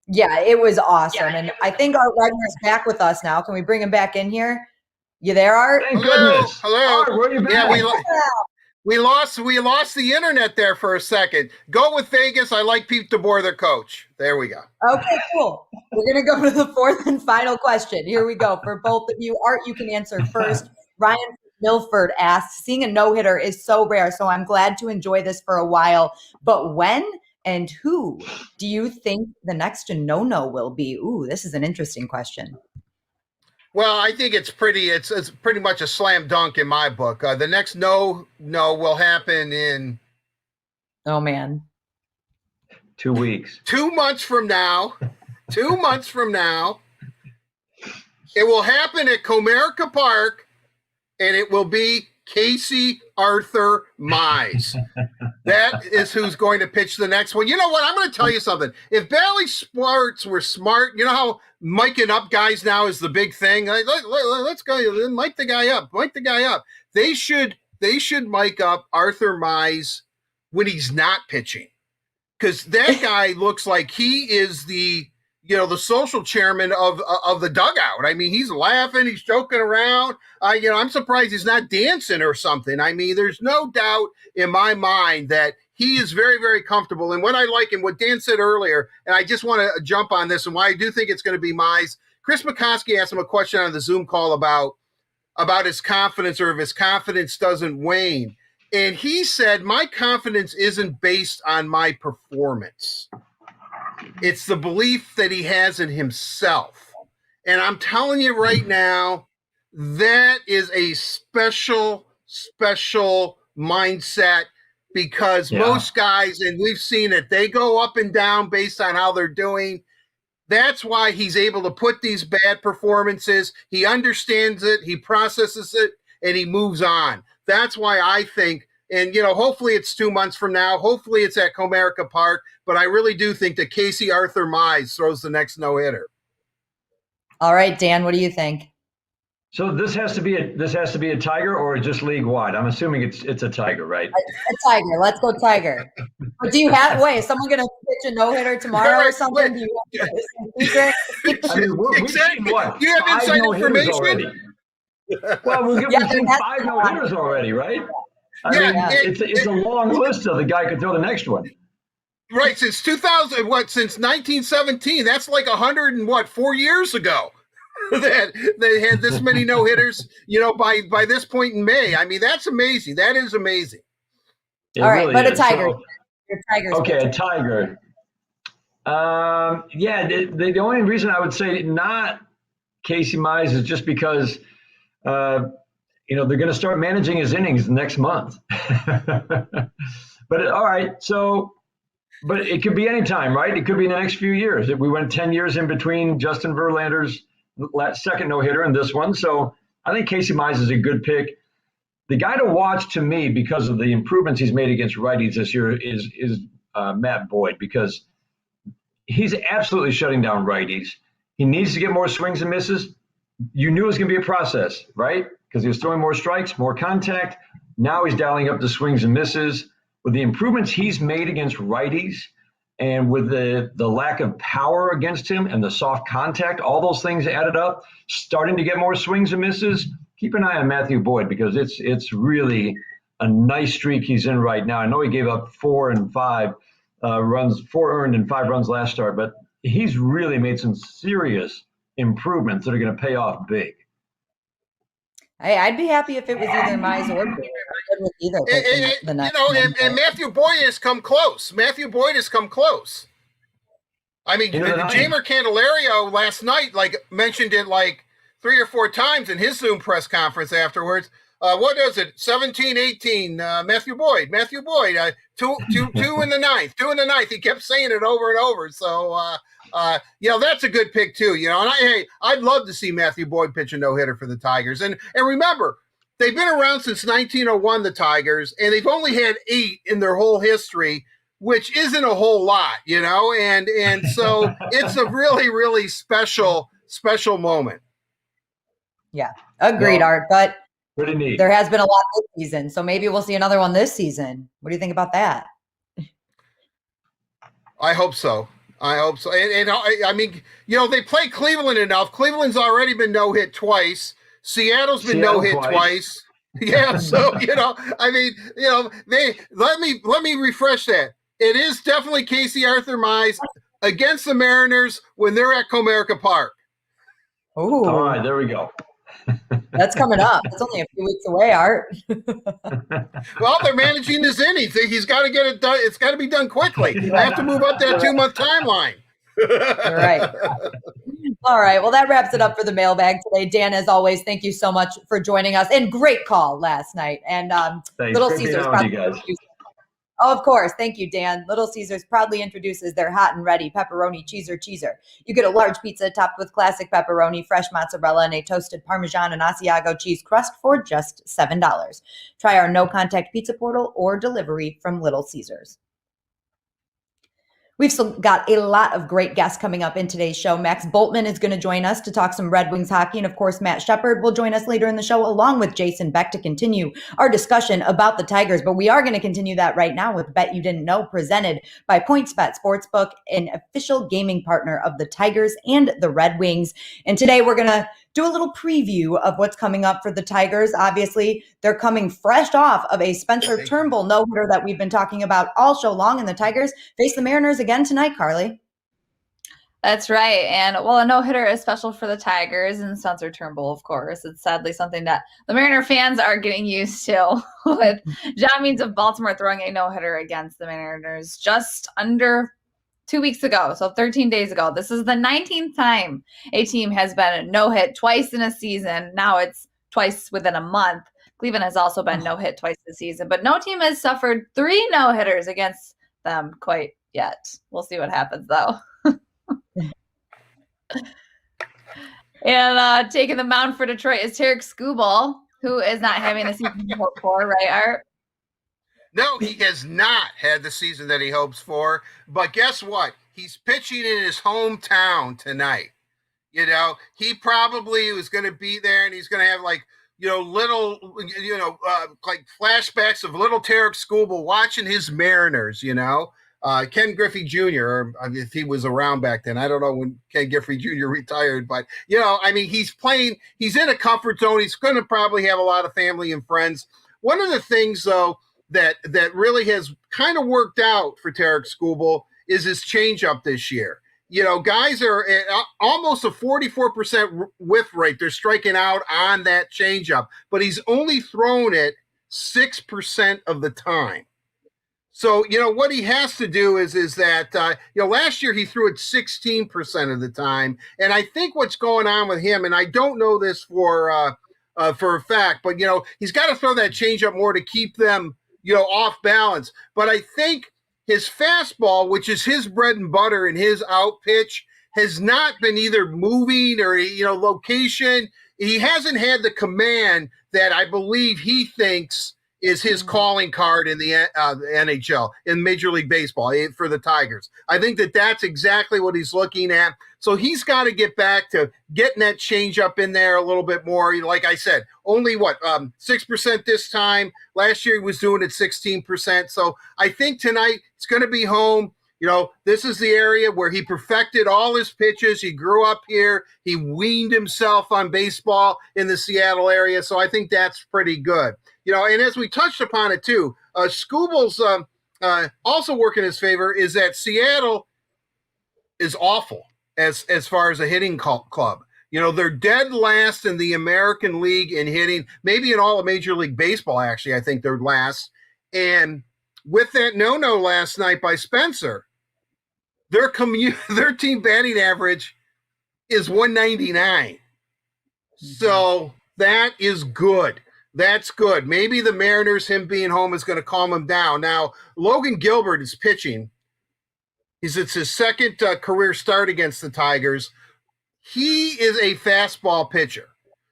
Yeah, it was awesome. And I think Art Wagner's back with us now. Can we bring him back in here? You there, Art? Thank goodness. Hello. Art, where you been? Yeah, we lost the internet there for a second. Go with Vegas. I like Pete DeBoer, the coach. There we go. Okay, cool. We're going to go to the fourth and final question. Here we go. For both of you. Art, you can answer first. Ryan Milford asks, seeing a no-hitter is so rare, so I'm glad to enjoy this for a while. But when and who do you think the next no-no will be? Ooh, this is an interesting question. Well, I think it's pretty much a slam dunk in my book. The next no will happen in 2 weeks. 2 months from now. 2 months from now. It will happen at Comerica Park, and it will be Casey Arthur Mize. That is who's going to pitch the next one. You know what? I'm going to tell you something. If Bally Sports were smart, you know how miking up guys now is the big thing? Let's go. Mic the guy up. Mic the guy up. They should mic up Arthur Mize when he's not pitching. Because that guy looks like he is the social chairman of the dugout. I mean, he's laughing, he's joking around. I'm surprised he's not dancing or something. I mean, there's no doubt in my mind that he is very, very comfortable. And what I like, and what Dan said earlier, and I just want to jump on this and why I do think it's going to be Mize. Chris McCoskey asked him a question on the Zoom call about his confidence, or if his confidence doesn't wane. And he said, my confidence isn't based on my performance. It's the belief that he has in himself. And I'm telling you right now, that is a special mindset, because most guys, and we've seen it, they go up and down based on how they're doing. That's why he's able to put these bad performances. He understands it, he processes it, and he moves on. That's why I think, and hopefully it's 2 months from now. Hopefully it's at Comerica Park. But I really do think that Casey Arthur Mize throws the next no-hitter. All right, Dan, what do you think? So this has to be a Tiger, or just league wide? I'm assuming it's a Tiger, right? A Tiger. Let's go Tiger. But do you have? Wait, is someone going to pitch a no-hitter tomorrow or something? Do you have secret? I mean, Exactly. What? You have 5 inside no-hitters information? Already. Well, we've seen 5 no-hitters already, right? I mean, it's a long list of the guy could throw the next one. Right, since 2000, since 1917, that's like 4 years ago that they had this many no-hitters, by this point in May. I mean, that's amazing. That is amazing. It All right, really but is. a Tiger. Okay, a Tiger. The only reason I would say not Casey Mize is just because, they're going to start managing his innings next month. But all right, but it could be any time, right? It could be in the next few years. We went 10 years in between Justin Verlander's second no-hitter and this one. So I think Casey Mize is a good pick. The guy to watch to me, because of the improvements he's made against righties this year, is Matt Boyd, because he's absolutely shutting down righties. He needs to get more swings and misses, you knew it was going to be a process, right? Because he was throwing more strikes, more contact. Now he's dialing up the swings and misses. With the improvements he's made against righties and with the lack of power against him and the soft contact, all those things added up, starting to get more swings and misses. Keep an eye on Matthew Boyd because it's really a nice streak he's in right now. I know he gave up 4 and 5 runs, 4 earned and 5 runs last start, but he's really made some serious improvements that are going to pay off big. Hey, I'd be happy if it was either Mize or Beck. And Matthew Boyd has come close. I mean, Jamer Candelario last night mentioned it 3 or 4 times in his Zoom press conference afterwards. What is it? 17-18. Matthew Boyd. 2 in the ninth. 2 in the ninth. He kept saying it over and over. So, that's a good pick too. And I'd love to see Matthew Boyd pitch a no-hitter for the Tigers. And remember, they've been around since 1901, the Tigers, and they've only had 8 in their whole history, which isn't a whole lot, and so it's a really, really special moment. Yeah, agreed, Art. But pretty neat. There has been a lot this season, so maybe we'll see another one this season. What do you think about that? I hope so. And I mean, they play Cleveland enough. Cleveland's already been no-hit twice. Seattle's been no-hit twice. Yeah, so they let me refresh that. It is definitely Casey Arthur Mize against the Mariners when they're at Comerica Park. Oh, all right, there we go. That's coming up. It's only a few weeks away, Art. Well, they're managing his innings. He's got to get it done. It's got to be done quickly. I have to move up that 2-month timeline. Right. All right. Well, that wraps it up for the mailbag today. Dan, as always, thank you so much for joining us. And great call last night. And Little Caesars probably. Oh, of course. Thank you, Dan. Little Caesars proudly introduces their hot and ready pepperoni cheeser. You get a large pizza topped with classic pepperoni, fresh mozzarella, and a toasted Parmesan and Asiago cheese crust for just $7. Try our no-contact pizza portal or delivery from Little Caesars. We've still got a lot of great guests coming up in today's show. Max Bultman is going to join us to talk some Red Wings hockey. And of course, Matt Shepard will join us later in the show, along with Jason Beck, to continue our discussion about the Tigers. But we are going to continue that right now with Bet You Didn't Know, presented by PointsBet Sportsbook, an official gaming partner of the Tigers and the Red Wings. And today we're going to do a little preview of what's coming up for the Tigers. Obviously, they're coming fresh off of a Spencer Turnbull no-hitter that we've been talking about all show long, and the Tigers face the Mariners again tonight, Carly. That's right. And a no-hitter is special for the Tigers, and Spencer Turnbull, of course. It's sadly something that the Mariner fans are getting used to, with John Means of Baltimore throwing a no-hitter against the Mariners just under 2 weeks ago, so 13 days ago. This is the 19th time a team has been no-hit twice in a season. Now it's twice within a month. Cleveland has also been no-hit twice this season, but no team has suffered 3 no-hitters against them quite yet. We'll see what happens, though. And taking the mound for Detroit is Tarek Skubal, who is not having the season he hoped for, right, Art? No, he has not had the season that he hopes for. But guess what? He's pitching in his hometown tonight. He probably was going to be there, and he's going to have little flashbacks of little Tarek Skubal watching his Mariners. Ken Griffey Jr., or if he was around back then. I don't know when Ken Griffey Jr. retired, but he's playing. He's in a comfort zone. He's going to probably have a lot of family and friends. One of the things, though, that really has kind of worked out for Tarek Skubal is his changeup this year. Guys are at almost a 44% whiff rate. They're striking out on that changeup, but he's only thrown it 6% of the time. So, what he has to do is that, last year he threw it 16% of the time. And I think what's going on with him, and I don't know this for a fact, but, he's got to throw that changeup more to keep them off balance. But I think his fastball, which is his bread and butter and his out pitch, has not been either moving or, location. He hasn't had the command that I believe he thinks is his calling card in the NHL, in Major League Baseball for the Tigers. I think that's exactly what he's looking at. So he's got to get back to getting that change up in there a little bit more. Like I said, only 6% this time. Last year he was doing it 16%. So I think tonight it's going to be home. This is the area where he perfected all his pitches. He grew up here. He weaned himself on baseball in the Seattle area. So I think that's pretty good. And as we touched upon it too, Scooble's also work in his favor is that Seattle is awful as far as a hitting club. They're dead last in the American League in hitting, maybe in all of Major League Baseball, actually. I think they're last. And with that no-no last night by Spencer, their team batting average is 199. So that is good. That's good. Maybe the Mariners, him being home, is going to calm him down. Now, Logan Gilbert is pitching. It's his second career start against the Tigers. He is a fastball pitcher.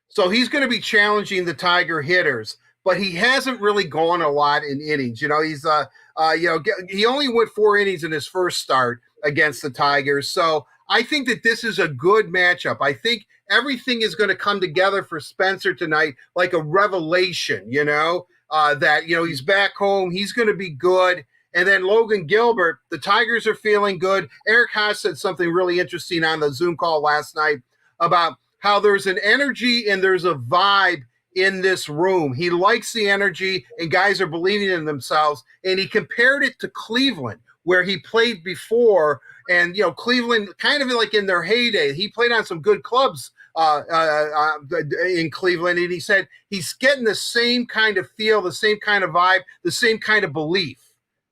So he's going to be challenging the Tiger hitters, but he hasn't really gone a lot in innings. He's he only went 4 innings in his first start against the Tigers. So I think that this is a good matchup. I think everything is going to come together for Spencer tonight like a revelation, that, he's back home. He's going to be good. And then Logan Gilbert, the Tigers are feeling good. Eric Haas said something really interesting on the Zoom call last night about how there's an energy and there's a vibe in this room. He likes the energy and guys are believing in themselves. And he compared it to Cleveland, where he played before. And, Cleveland kind of like in their heyday, he played on some good clubs in Cleveland. And he said he's getting the same kind of feel, the same kind of vibe, the same kind of belief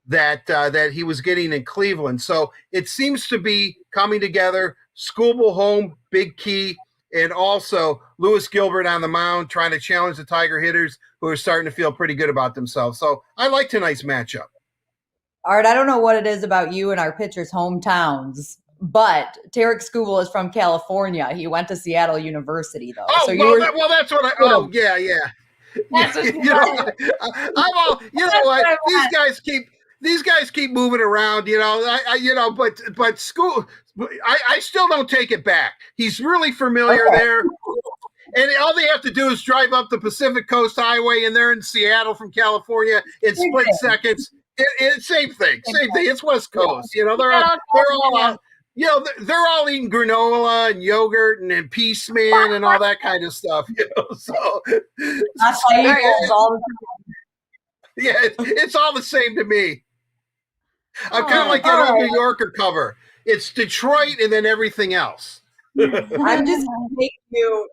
that he was getting in Cleveland. So it seems to be coming together. Scooble home, big key. And also Lewis Gilbert on the mound trying to challenge the Tiger hitters who are starting to feel pretty good about themselves. So I like tonight's matchup. Art, I don't know what it is about you and our pitchers' hometowns, but Tarek Skubal is from California. He went to Seattle University, though. Oh, so that's what I. Oh, yeah. That's what I'm all. You know what? These guys keep moving around. But school. I still don't take it back. He's really familiar there. And all they have to do is drive up the Pacific Coast Highway, and they're in Seattle from California in split seconds. Same thing. It's West Coast. They're all eating granola and yogurt and Peace Man and all that kind of stuff. So it's all the same to me. I'm kind of like that old New Yorker cover. It's Detroit and then everything else. I'm just going to make you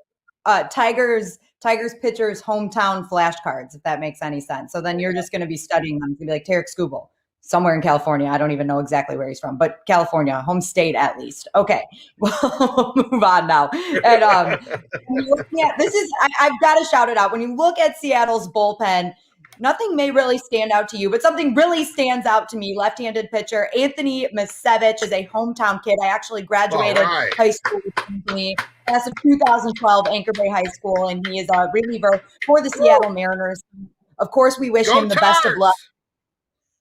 Tigers pitchers' hometown flashcards, if that makes any sense. So then you're just going to be studying them. It's going to be like Tarek Skubal, somewhere in California. I don't even know exactly where he's from, but California, home state at least. Okay, we'll move on now. And I've got to shout it out. When you look at Seattle's bullpen, nothing may really stand out to you, but something really stands out to me. Left-handed pitcher Anthony Masevich is a hometown kid. I actually graduated high school with Anthony. Class of 2012, Anchor Bay High School, and he is a reliever for the Seattle Mariners. Of course, we wish him the best of luck.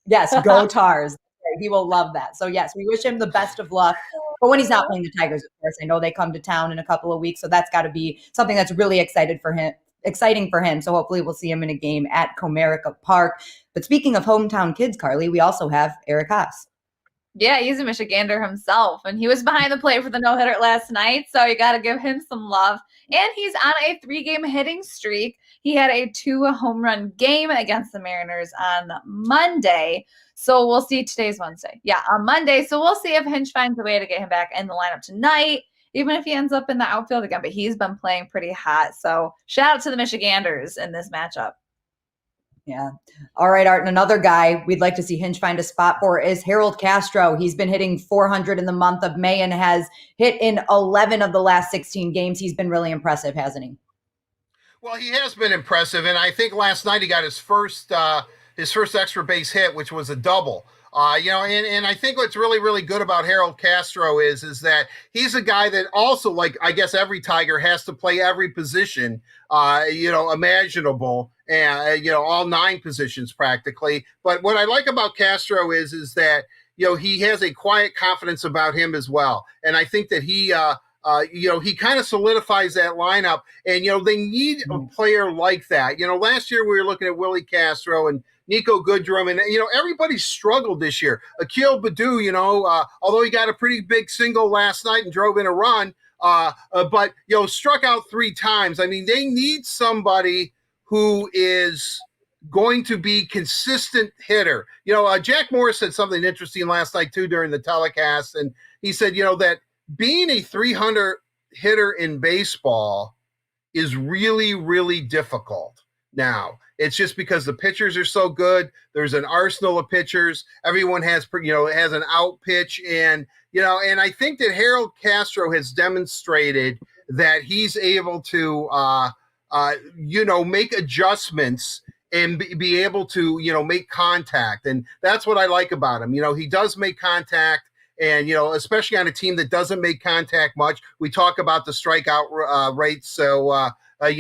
Yes, go Tars. He will love that. So, yes, we wish him the best of luck. But when he's not playing the Tigers, of course, I know they come to town in a couple of weeks, so that's got to be something that's really exciting for him. So hopefully we'll see him in a game at Comerica Park. But speaking of hometown kids, Carly, we also have Eric Haas. Yeah, he's a Michigander himself, and he was behind the plate for the no-hitter last night, so you got to give him some love. And he's on a 3-game hitting streak. He had a 2-home-run game against the Mariners on Monday, so we'll see. Today's Wednesday. Yeah, on Monday, so we'll see if Hinch finds a way to get him back in the lineup tonight, even if he ends up in the outfield again. But he's been playing pretty hot, so shout out to the Michiganders in this matchup. Yeah. All right, Art. And another guy we'd like to see Hinch find a spot for is Harold Castro. He's been hitting 400 in the month of May and has hit in 11 of the last 16 games. He's been really impressive, hasn't he? Well, he has been impressive. And I think last night he got his first extra base hit, which was a double. And I think what's really, really good about Harold Castro is that he's a guy that also, like, I guess every Tiger has to play every position, imaginable, and, all 9 positions practically. But what I like about Castro is that, he has a quiet confidence about him as well. And I think that he kind of solidifies that lineup. And, they need a player like that. Last year we were looking at Willie Castro and Nico Goodrum, and everybody struggled this year. Akil Badu, although he got a pretty big single last night and drove in a run, but struck out 3 times. I mean, they need somebody who is going to be consistent hitter. Jack Morris said something interesting last night too during the telecast, and he said, that being a 300 hitter in baseball is really, really difficult now. It's just because the pitchers are so good. There's an arsenal of pitchers. Everyone has an out pitch. And I think that Harold Castro has demonstrated that he's able to, make adjustments and be able to, make contact. And that's what I like about him. He does make contact. And, especially on a team that doesn't make contact much, we talk about the strikeout rates. So, I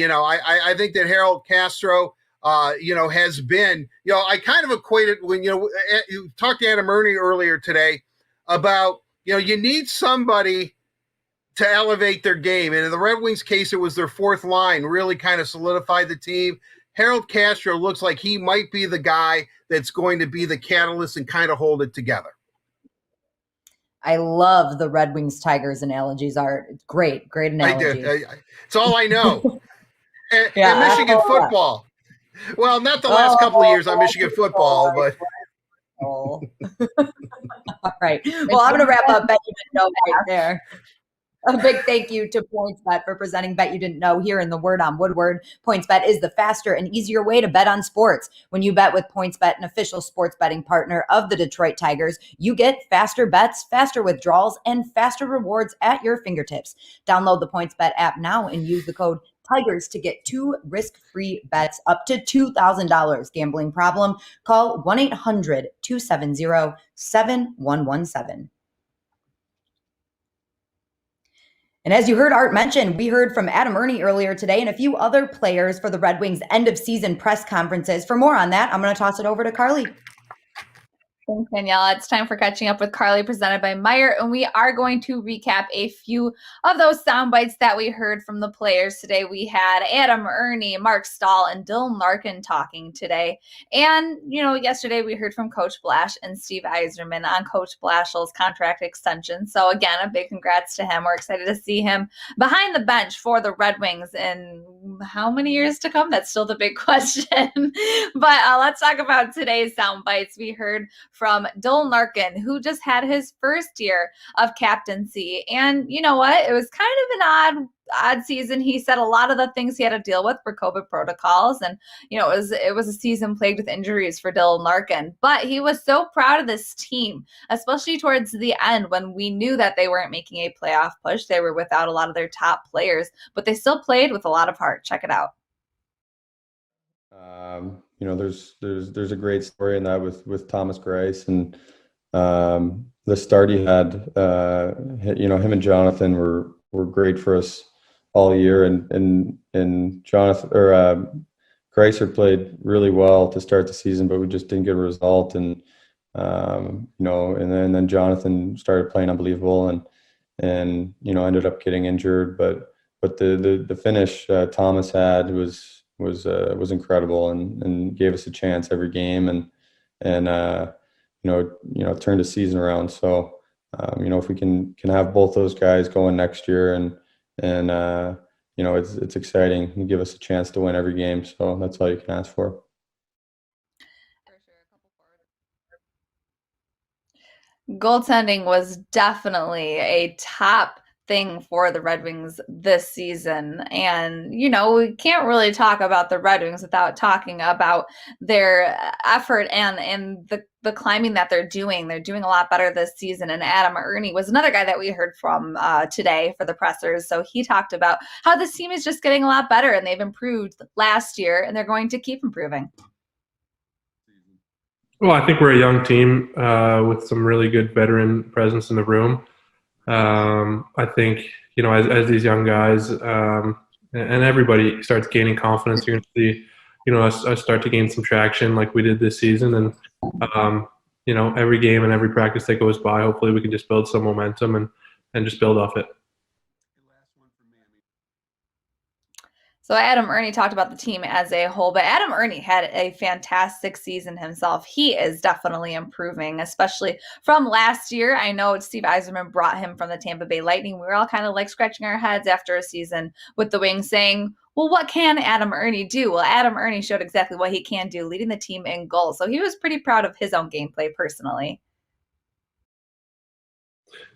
think that Harold Castro, has been, I kind of equated when, you talked to Adam Ernie earlier today about, you need somebody to elevate their game. And in the Red Wings case, it was their 4th line really kind of solidified the team. Harold Castro looks like he might be the guy that's going to be the catalyst and kind of hold it together. I love the Red Wings Tigers analogies, Art. It's great analogy. I do. It's all I know. and Michigan football. Well, not the last couple of years on Michigan football, but. All right. Well, I'm going to wrap up Bet You Didn't Know right there. A big thank you to PointsBet for presenting Bet You Didn't Know here in the Word on Woodward. PointsBet is the faster and easier way to bet on sports. When you bet with PointsBet, an official sports betting partner of the Detroit Tigers, you get faster bets, faster withdrawals, and faster rewards at your fingertips. Download the PointsBet app now and use the code Tigers to get 2 risk-free bets up to $2,000. Gambling problem? Call 1-800-270-7117. And as you heard Art mention, we heard from Adam Ernie earlier today and a few other players for the Red Wings end-of-season press conferences. For more on that, I'm going to toss it over to Carly. Thanks, Daniela. It's time for Catching Up with Carly, presented by Meijer, and we are going to recap a few of those sound bites that we heard from the players today. We had Adam Ernie, Mark Stahl, and Dylan Larkin talking today. And, yesterday we heard from Coach Blash and Steve Yzerman on Coach Blashel's contract extension. So again, a big congrats to him. We're excited to see him behind the bench for the Red Wings in how many years to come? That's still the big question. But let's talk about today's sound bites. We heard from Dylan Larkin, who just had his first year of captaincy. And you know what? It was kind of an odd season. He said a lot of the things he had to deal with were COVID protocols. And, it was a season plagued with injuries for Dylan Larkin. But he was so proud of this team, especially towards the end when we knew that they weren't making a playoff push. They were without a lot of their top players, but they still played with a lot of heart. Check it out. There's a great story in that with Thomas Greiss and the start he had. Him and Jonathan were great for us all year, and Jonathan Greiser played really well to start the season, but we just didn't get a result. And and then Jonathan started playing unbelievable, and ended up getting injured. But the finish Thomas had was incredible and gave us a chance every game and turned the season around. So if we can have both those guys going next year and it's exciting and give us a chance to win every game. So that's all you can ask for. Goaltending was definitely a top thing for the Red Wings this season. And, we can't really talk about the Red Wings without talking about their effort and the climbing that they're doing. They're doing a lot better this season. And Adam Ernie was another guy that we heard from today for the pressers. So he talked about how this team is just getting a lot better and they've improved last year and they're going to keep improving. Well, I think we're a young team with some really good veteran presence in the room. I think, as these young guys and everybody starts gaining confidence, you're going to see, us start to gain some traction like we did this season. And, every game and every practice that goes by, hopefully we can just build some momentum and just build off it. So Adam Ernie talked about the team as a whole, but Adam Ernie had a fantastic season himself. He is definitely improving, especially from last year. I know Steve Yzerman brought him from the Tampa Bay Lightning. We were all kind of like scratching our heads after a season with the Wings saying, well, what can Adam Ernie do? Well, Adam Ernie showed exactly what he can do, leading the team in goals. So he was pretty proud of his own gameplay personally.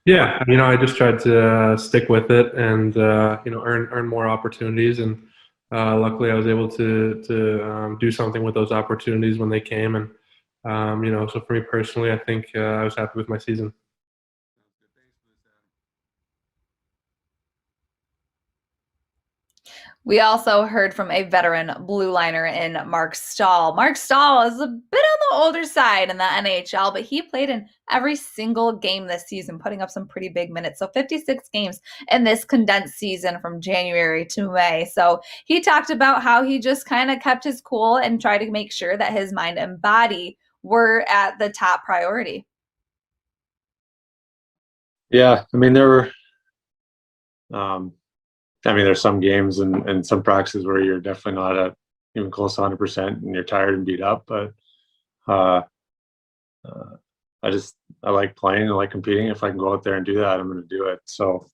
Yeah, I just tried to stick with it and, earn more opportunities. And luckily I was able to do something with those opportunities when they came. And, so for me personally, I think I was happy with my season. We also heard from a veteran blue liner in Mark Stahl. Mark Stahl is a bit on the older side in the NHL, but he played in every single game this season, putting up some pretty big minutes. So 56 games in this condensed season from January to May. So he talked about how he just kind of kept his cool and tried to make sure that his mind and body were at the top priority. Yeah, there's some games and some practices where you're definitely not at even close to 100% and you're tired and beat up. But I like playing. I like competing. If I can go out there and do that, I'm going to do it. So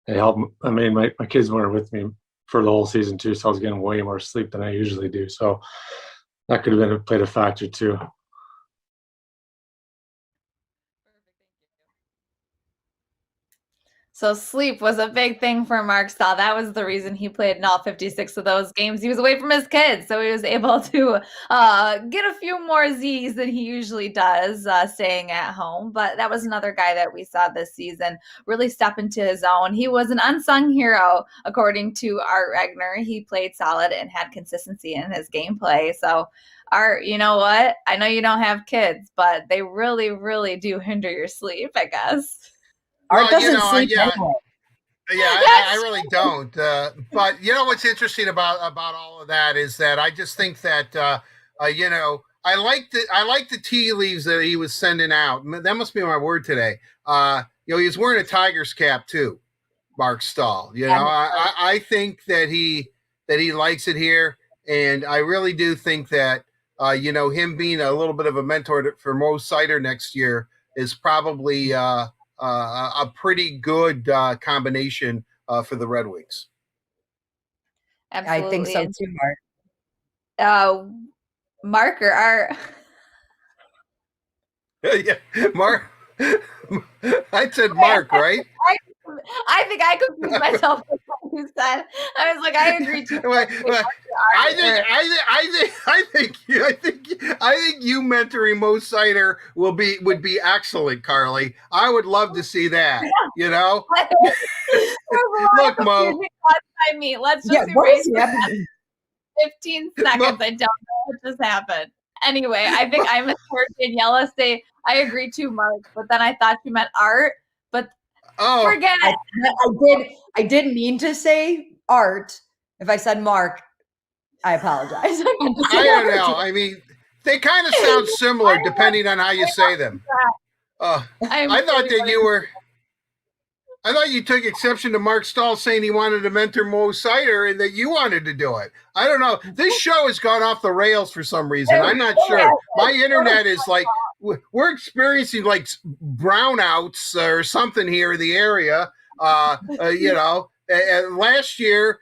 it helped. My kids weren't with me for the whole season too, so I was getting way more sleep than I usually do. So that could have played a factor too. So sleep was a big thing for Mark Stahl. That was the reason he played in all 56 of those games. He was away from his kids, so he was able to get a few more Z's than he usually does staying at home. But that was another guy that we saw this season really step into his own. He was an unsung hero, according to Art Regner. He played solid and had consistency in his gameplay. So Art, you know what? I know you don't have kids, but they really, really do hinder your sleep, I guess. Art doesn't sleep anyway. I really don't. But what's interesting about all of that is that I just think that I like the tea leaves that he was sending out. That must be my word today. He was wearing a Tigers cap too, Mark Stahl. I think that he likes it here, and I really do think that him being a little bit of a mentor for Mo Seider next year is probably a pretty good combination for the Red Wings. Absolutely. I think so too, Mark. Mark or Art? Yeah, Mark. I said Mark, right? I think I confused myself with what you said. I was like, I agree too. I think you mentoring Mo Seider would be excellent, Carly. I would love to see that. Look, Mo. Let's just erase 15 seconds. I don't know what just happened. Anyway, I think I misheard Daniela say I agree too, Mark, but then I thought you meant Art. But forget it. I did mean to say Art. If I said Mark, I apologize. I don't know. I mean, they kind of sound similar depending on how you say them. I thought you took exception to Mark Stahl saying he wanted to mentor Mo Seider and that you wanted to do it. I don't know. This show has gone off the rails for some reason. I'm not sure. My internet is like, we're experiencing like brownouts or something here in the area. Last year,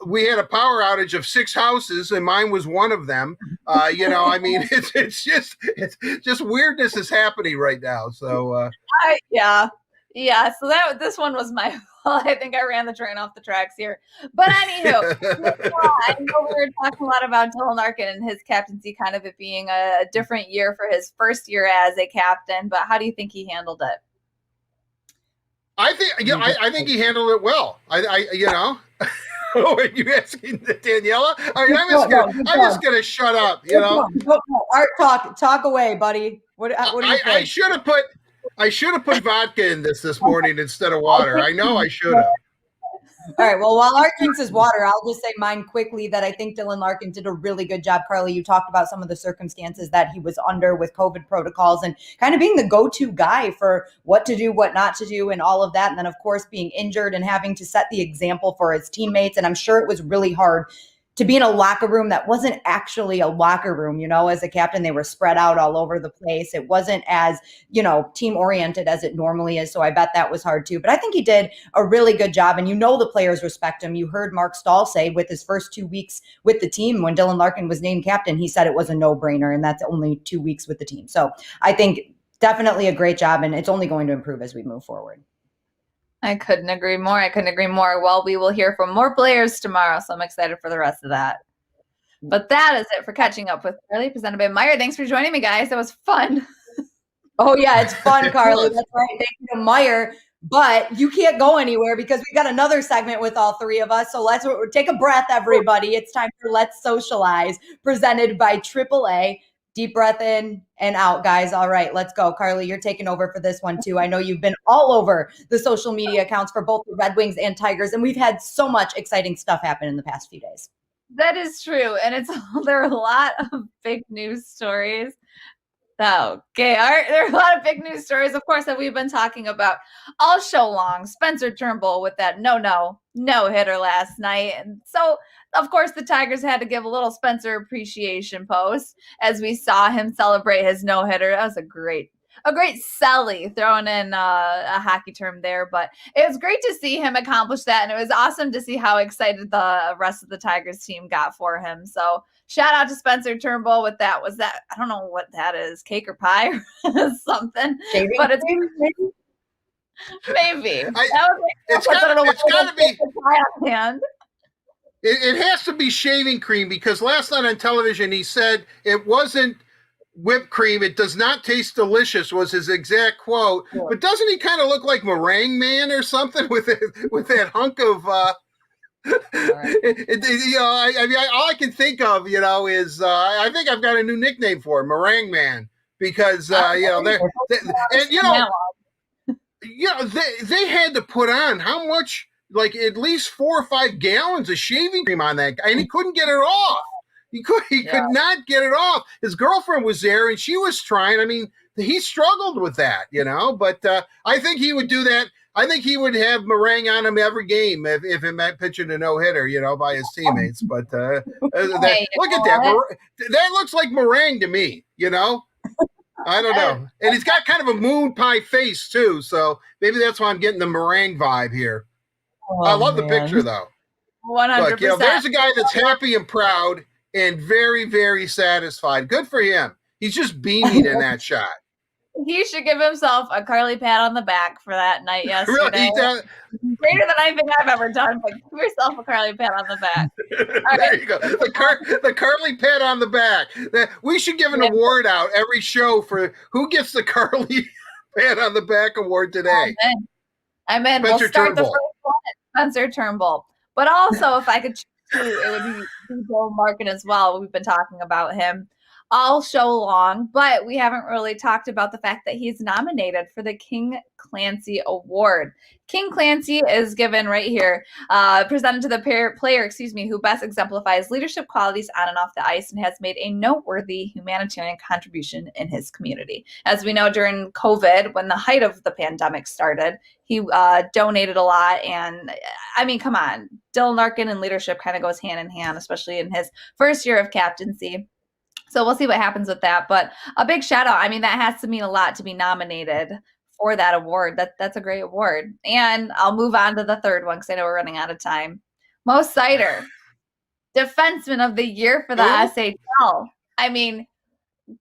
we had a power outage of 6 houses, and mine was one of them. It's just weirdness is happening right now. So So this one was my fault. I think I ran the train off the tracks here. But anywho, I know we were talking a lot about Dylan Larkin and his captaincy, kind of it being a different year for his first year as a captain. But how do you think he handled it? I think he handled it well. Oh, are you asking Daniela? All right, I'm just gonna shut up. You know, Art, talk away, buddy. What do you think? I should have put vodka in this morning instead of water. I know I should have. All right. Well, while Art drinks his water, I'll just say mine quickly that I think Dylan Larkin did a really good job. Carly, you talked about some of the circumstances that he was under with COVID protocols and kind of being the go-to guy for what to do, what not to do, and all of that. And then, of course, being injured and having to set the example for his teammates. And I'm sure it was really hard to be in a locker room that wasn't actually a locker room. You know, as a captain, they were spread out all over the place. It wasn't as, you know, team oriented as it normally is. So I bet that was hard too. But I think he did a really good job. And you know, the players respect him. You heard Mark Stahl say with his first 2 weeks with the team, when Dylan Larkin was named captain, he said it was a no-brainer, and that's only 2 weeks with the team. So I think definitely a great job, and it's only going to improve as we move forward. I couldn't agree more. Well, we will hear from more players tomorrow, so I'm excited for the rest of that. But that is it for Catching Up with Carly, presented by Meyer. Thanks for joining me, guys. That was fun. Oh, yeah, it's fun, Carly. That's right. Thank you to Meyer. But you can't go anywhere because we got another segment with all three of us. So let's take a breath, everybody. It's time for Let's Socialize, presented by AAA. Deep breath in and out, guys. All right, let's go. Carly, you're taking over for this one too. I know you've been all over the social media accounts for both the Red Wings and Tigers, and we've had so much exciting stuff happen in the past few days. That is true. And there are a lot of big news stories. Okay, there are a lot of big news stories, of course, that we've been talking about all show long. Spencer Turnbull with that no hitter last night. And so, of course, the Tigers had to give a little Spencer appreciation post as we saw him celebrate his no hitter. That was a great celly, throwing in a hockey term there. But it was great to see him accomplish that. And it was awesome to see how excited the rest of the Tigers team got for him. So shout out to Spencer Turnbull with that. Was that, I don't know what that is, cake or pie or something. Shaving but it's cream, maybe. It's got to be. It has to be shaving cream, because last night on television he said it wasn't whipped cream. It does not taste delicious, was his exact quote. Yeah. But doesn't he kind of look like Meringue Man or something with that hunk of you know, I mean, all I can think of, you know, is I think I've got a new nickname for him, Meringue Man, because you know, they had to put on how much, like at least 4 or 5 gallons of shaving cream on that guy, and he couldn't get it off. He could not get it off. His girlfriend was there, and she was trying. I mean, he struggled with that, you know. But I think he would do that. I think he would have meringue on him every game if it meant pitching a no-hitter, you know, by his teammates. But look at that. That looks like meringue to me, you know. I don't know. And he's got kind of a moon pie face, too. So maybe that's why I'm getting the meringue vibe here. Oh, I love the picture, though. 100%. Look, you know, there's a guy that's happy and proud and very, very satisfied. Good for him. He's just beaming in that shot. He should give himself a Carly pat on the back for that night yesterday. Really? Greater than I think I've ever done, but give yourself a Carly pat on the back. There you go. The Carly pat on the back. We should give an award out every show for who gets the Carly pat on the back award today. I'm in. We'll start the first one at Spencer Turnbull. But also, if I could choose two, it would be Dylan Larkin as well. We've been talking about him all show long, but we haven't really talked about the fact that he's nominated for the King Clancy Award. King Clancy is given right here, presented to the player, who best exemplifies leadership qualities on and off the ice and has made a noteworthy humanitarian contribution in his community. As we know, during COVID, when the height of the pandemic started, he donated a lot. And I mean, come on, Dylan Larkin and leadership kind of goes hand in hand, especially in his first year of captaincy. So we'll see what happens with that. But a big shout out. I mean, that has to mean a lot to be nominated for that award. That's a great award. And I'll move on to the third one because I know we're running out of time. Mo Seider, Defenseman of the Year for the SHL. I mean,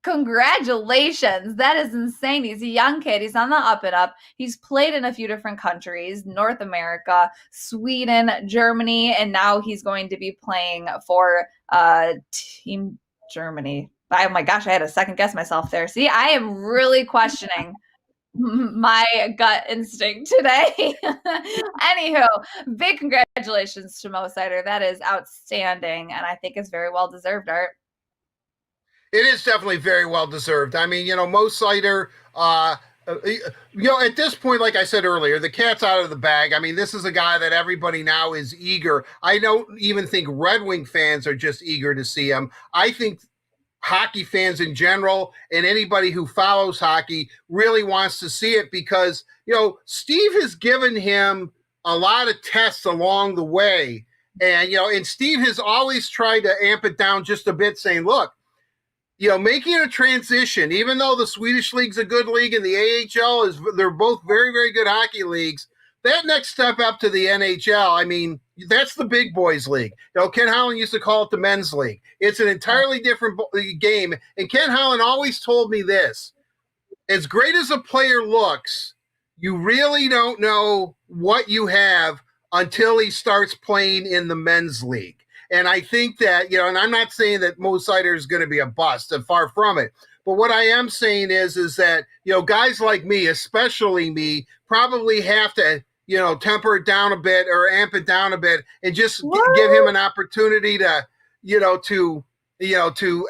congratulations. That is insane. He's a young kid. He's on the up and up. He's played in a few different countries, North America, Sweden, Germany, and now he's going to be playing for Team Germany. Oh my gosh, I had to second guess myself there. See, I am really questioning my gut instinct today. Anywho, big congratulations to Mo Sider. That is outstanding, and I think it's very well deserved, Art. It is definitely very well deserved. I mean, Mo Sider, at this point, like I said earlier, the cat's out of the bag. I mean, this is a guy that everybody now is eager. I don't even think Red Wing fans are just eager to see him. I think hockey fans in general and anybody who follows hockey really wants to see it because, Steve has given him a lot of tests along the way. And Steve has always tried to amp it down just a bit, saying, look, making a transition, even though the Swedish league's a good league and the AHL they're both very, very good hockey leagues, that next step up to the NHL, I mean, that's the big boys league. Ken Holland used to call it the men's league. It's an entirely different game. And Ken Holland always told me this, as great as a player looks, you really don't know what you have until he starts playing in the men's league. And I think that, and I'm not saying that Mo Sider is going to be a bust, far from it. But what I am saying is that, guys like me, especially me, probably have to, temper it down a bit or amp it down a bit and just give him an opportunity to, to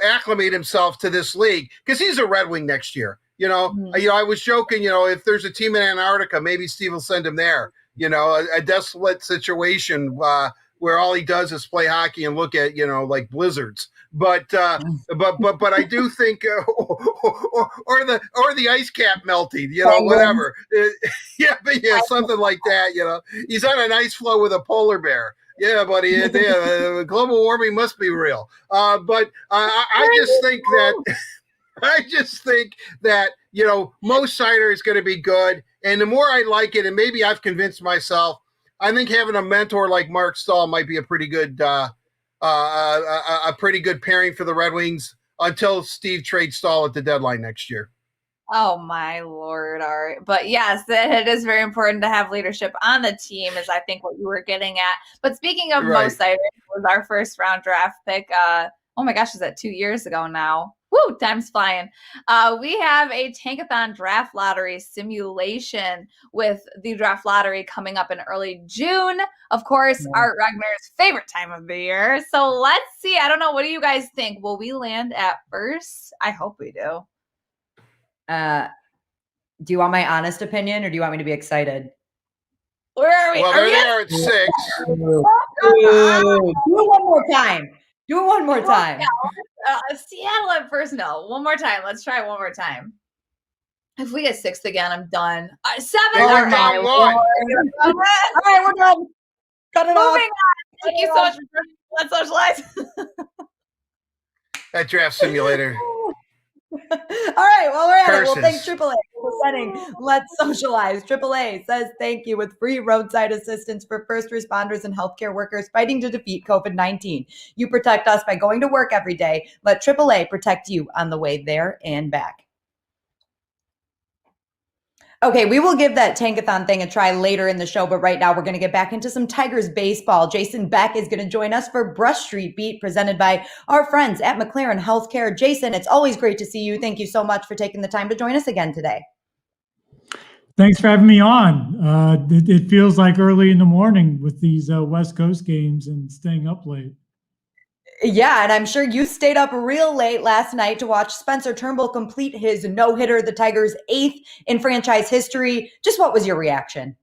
acclimate himself to this league because he's a Red Wing next year. I was joking, if there's a team in Antarctica, maybe Steve will send him there, a desolate situation, where all he does is play hockey and look at, like blizzards. But I do think, or the ice cap melting, whatever. Something like that. He's on an ice floe with a polar bear. Yeah, buddy. Yeah, global warming must be real. But I just think that Mo Sider is going to be good, and the more I like it, and maybe I've convinced myself. I think having a mentor like Mark Stahl might be a pretty good pairing for the Red Wings until Steve trades Stahl at the deadline next year. Oh my Lord, Art. But yes, it is very important to have leadership on the team, is I think what you were getting at. But speaking of Mo Sider, was our first round draft pick. Oh my gosh, is that 2 years ago now? Woo, time's flying. We have a Tankathon draft lottery simulation with the draft lottery coming up in early June. Of course, Art Regner's favorite time of the year. So let's see. I don't know. What do you guys think? Will we land at first? I hope we do. Do you want my honest opinion or do you want me to be excited? Where are we? Well, are they we are at 6. Do it one more time. Do it one more time. Seattle at first. No, one more time. Let's try it one more time. If we get 6th again, I'm done. 7. They went down 1. All right, we're done. Cut it off. Moving on. Thank you so much for Let's Socialize. That draft simulator. All right, well, we're at Curses. it. Well, thanks AAA for presenting Let's Socialize. AAA says thank you with free roadside assistance for first responders and healthcare workers fighting to defeat COVID-19. You protect us by going to work every day. Let AAA protect you on the way there and back. Okay, we will give that Tankathon thing a try later in the show, but right now we're going to get back into some Tigers baseball. Jason Beck is going to join us for Brush Street Beat, presented by our friends at McLaren Healthcare. Jason, it's always great to see you. Thank you so much for taking the time to join us again today. Thanks for having me on. It feels like early in the morning with these West Coast games and staying up late. Yeah, and I'm sure you stayed up real late last night to watch Spencer Turnbull complete his no-hitter, the Tigers' 8th in franchise history. Just what was your reaction?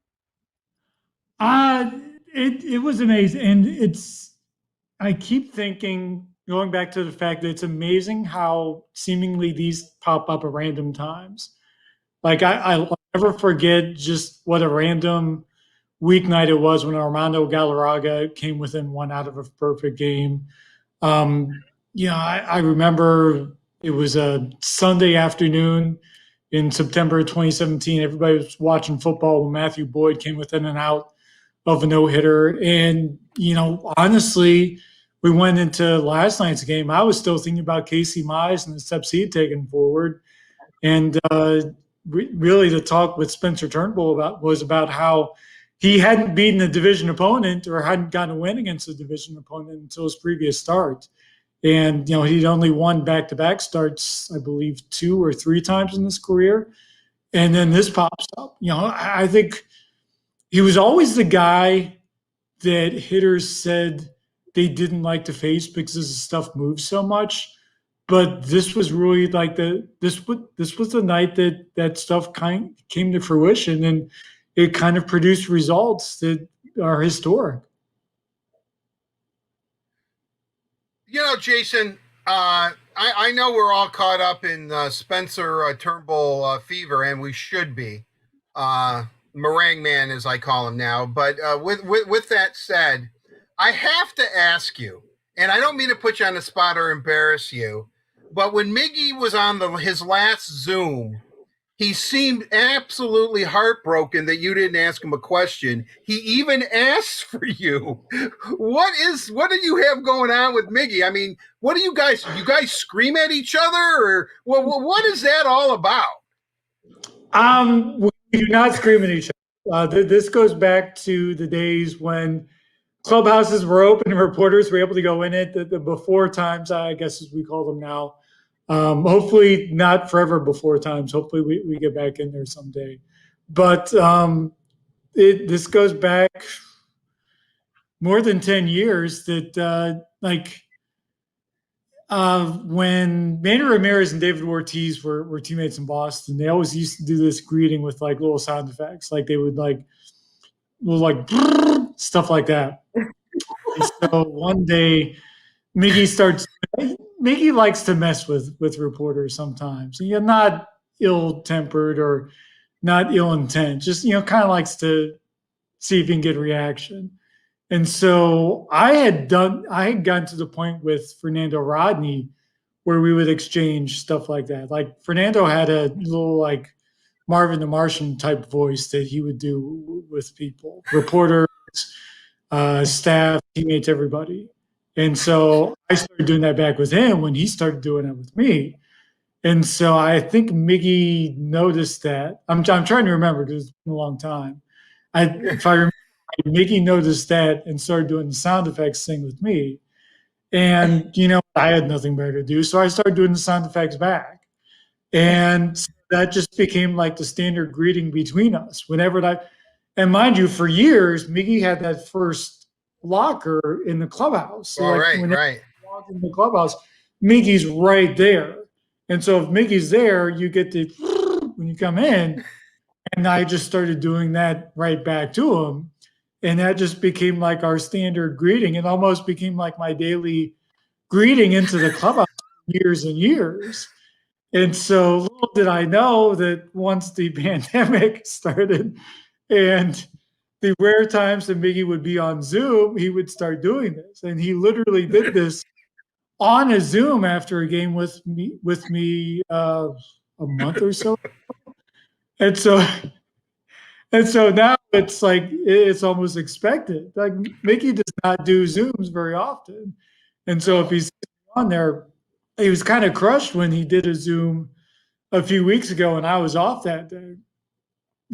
It was amazing. And I keep thinking, going back to the fact that it's amazing how seemingly these pop up at random times. Like I'll never forget just what a random weeknight it was when Armando Galarraga came within 1 out of a perfect game. I remember it was a Sunday afternoon in September 2017. Everybody was watching football when Matthew Boyd came within an out of a no-hitter. And, honestly, we went into last night's game. I was still thinking about Casey Mize and the steps he had taken forward. And really the talk with Spencer Turnbull was about how he hadn't beaten a division opponent or hadn't gotten a win against a division opponent until his previous start. And, he'd only won back-to-back starts, I believe, 2 or 3 times in his career. And then this pops up. I think he was always the guy that hitters said they didn't like to face because the stuff moves so much. But this was really like this was the night that stuff came to fruition, and it kind of produced results that are historic. Jason, I know we're all caught up in Spencer Turnbull fever, and we should be. Meringue Man, as I call him now. But with that said, I have to ask you, and I don't mean to put you on the spot or embarrass you, but when Miggy was on his last Zoom, he seemed absolutely heartbroken that you didn't ask him a question. He even asked for you. What do you have going on with Miggy? I mean, what do you guys scream at each other, or what is that all about? We do not scream at each other. This goes back to the days when clubhouses were open and reporters were able to go in it, the before times, I guess, as we call them now. Hopefully not forever before times. Hopefully we get back in there someday. But this goes back more than 10 years that when Manny Ramirez and David Ortiz were teammates in Boston, they always used to do this greeting with like little sound effects. Like they would stuff like that. So one day Miggy likes to mess with reporters sometimes. Not ill-tempered or not ill intent, just kind of likes to see if he can get a reaction. And so I had gotten to the point with Fernando Rodney where we would exchange stuff like that. Like Fernando had a little like Marvin the Martian type voice that he would do with people, reporters, staff, teammates, everybody. And so I started doing that back with him when he started doing it with me. And so I think Miggy noticed that. I'm trying to remember because it's been a long time. If I remember, Miggy noticed that and started doing the sound effects thing with me. And, I had nothing better to do. So I started doing the sound effects back. And that just became like the standard greeting between us. And mind you, for years, Miggy had that first locker in the clubhouse. So right. In the clubhouse, Miggy's right there. And so if Miggy's there, you get the when you come in. And I just started doing that right back to him. And that just became like our standard greeting. It almost became like my daily greeting into the clubhouse for years and years. And so little did I know that once the pandemic started and the rare times that Miggy would be on Zoom, he would start doing this. And he literally did this on a Zoom after a game with me a month or so. And so now it's like it's almost expected. Like Miggy does not do Zooms very often. And so if he's on there, he was kind of crushed when he did a Zoom a few weeks ago and I was off that day.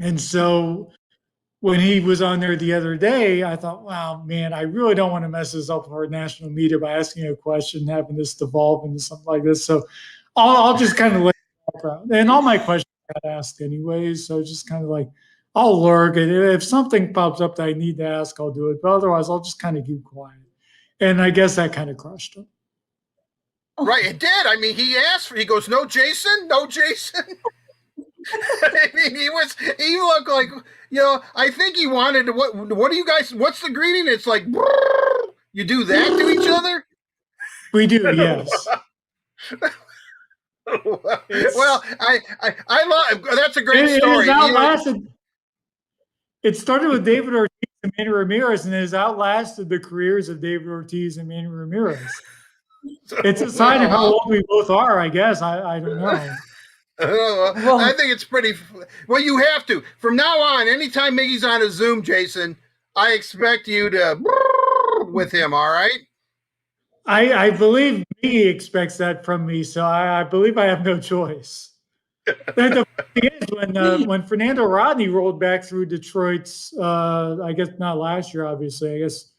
And so when he was on there the other day, I thought, wow, man, I really don't want to mess this up for national media by asking a question, having this devolve into something like this. So I'll just kind of let it background. And all my questions got asked anyways. So just kind of like, I'll lurk. And if something pops up that I need to ask, I'll do it. But otherwise, I'll just kind of keep quiet. And I guess that kind of crushed him. Right, it did. I mean, he goes, no Jason. I mean, he looked like, I think he wanted to, what do you guys, what's the greeting? It's like, you do that to each other? We do, yes. Well, I love, that's a great story. It started with David Ortiz and Manny Ramirez, and it has outlasted the careers of David Ortiz and Manny Ramirez. It's a sign of how old we both are, I guess. I don't know. Well, I think it's pretty. Well, you have to. From now on, anytime Miggy's on a Zoom, Jason, I expect you to with him, all right? I believe Miggy expects that from me, so I believe I have no choice. The thing is, when Fernando Rodney rolled back through Detroit's, I guess not last year, obviously, I guess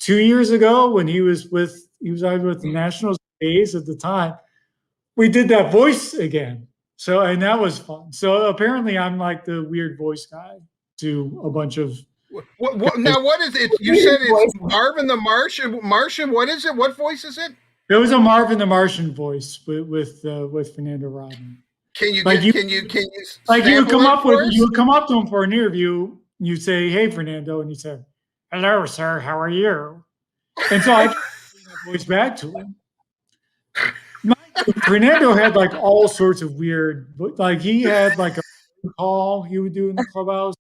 2 years ago when he was either with the Nationals days at the time, we did that voice again. So, and that was fun. So apparently I'm like the weird voice guy to a bunch of. Now, what is it? You said it's Marvin the Martian. Martian, what is it? What voice is it? It was a Marvin the Martian voice with Fernando Rodney. Can you like you would come up to him for an interview. You'd say, "Hey, Fernando," and he'd say, "Hello, sir. How are you?" And so I bring that voice back to him. Fernando had like all sorts of weird, like he had like a call he would do in the clubhouse.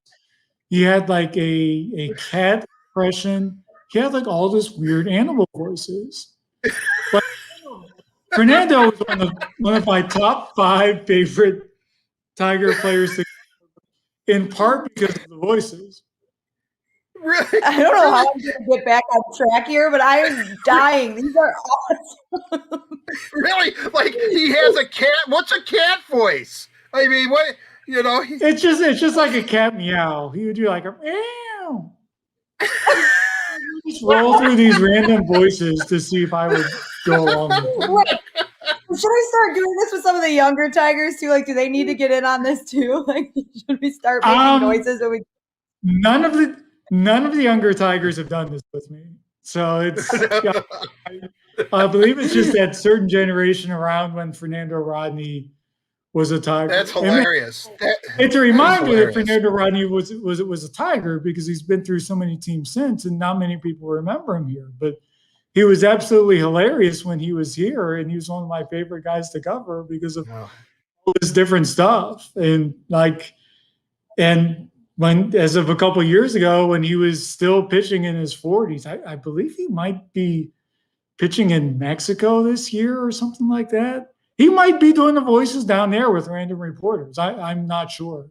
He had like a cat impression. He had like all this weird animal voices. But Fernando was one of my top 5 favorite Tiger players, in part because of the voices. Really? I don't know how I'm going to get back on track here, but I am dying. These are awesome. Really? Like he has a cat. What's a cat voice? I mean, what, you know? It's just like a cat meow. He would do like a meow. Just roll through these random voices to see if I would go along with it. Should I start doing this with some of the younger Tigers too? Like, do they need to get in on this too? Like, should we start making noises? None of the younger Tigers have done this with me. So it's, I believe it's just that certain generation around when Fernando Rodney was a Tiger. That's hilarious. It's a reminder that Fernando Rodney was a Tiger because he's been through so many teams since, and not many people remember him here. But he was absolutely hilarious when he was here, and he was one of my favorite guys to cover because of all this different stuff. And when, as of a couple of years ago, when he was still pitching in his 40s, I believe he might be pitching in Mexico this year or something like that. He might be doing the voices down there with random reporters. I'm not sure.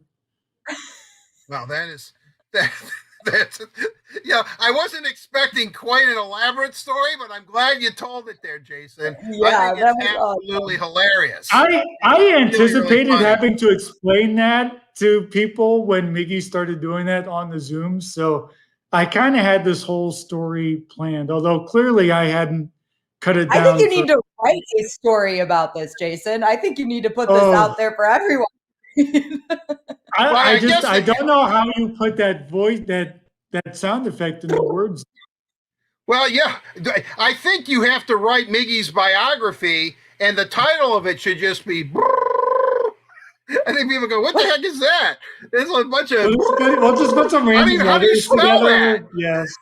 Well, that's yeah. I wasn't expecting quite an elaborate story, but I'm glad you told it there, Jason. Yeah, I think it's absolutely hilarious. I anticipated really having to explain that to people when Miggy started doing that on the Zoom. So I kind of had this whole story planned, although clearly I hadn't cut it down. I think you need to write a story about this, Jason. I think you need to put this out there for everyone. I don't know how you put that voice, that sound effect in the words. Well, yeah, I think you have to write Miggy's biography, and the title of it should just be. I think people go, "What the heck is that?" There's a bunch of. We'll just put some random how do you spell that? Yes.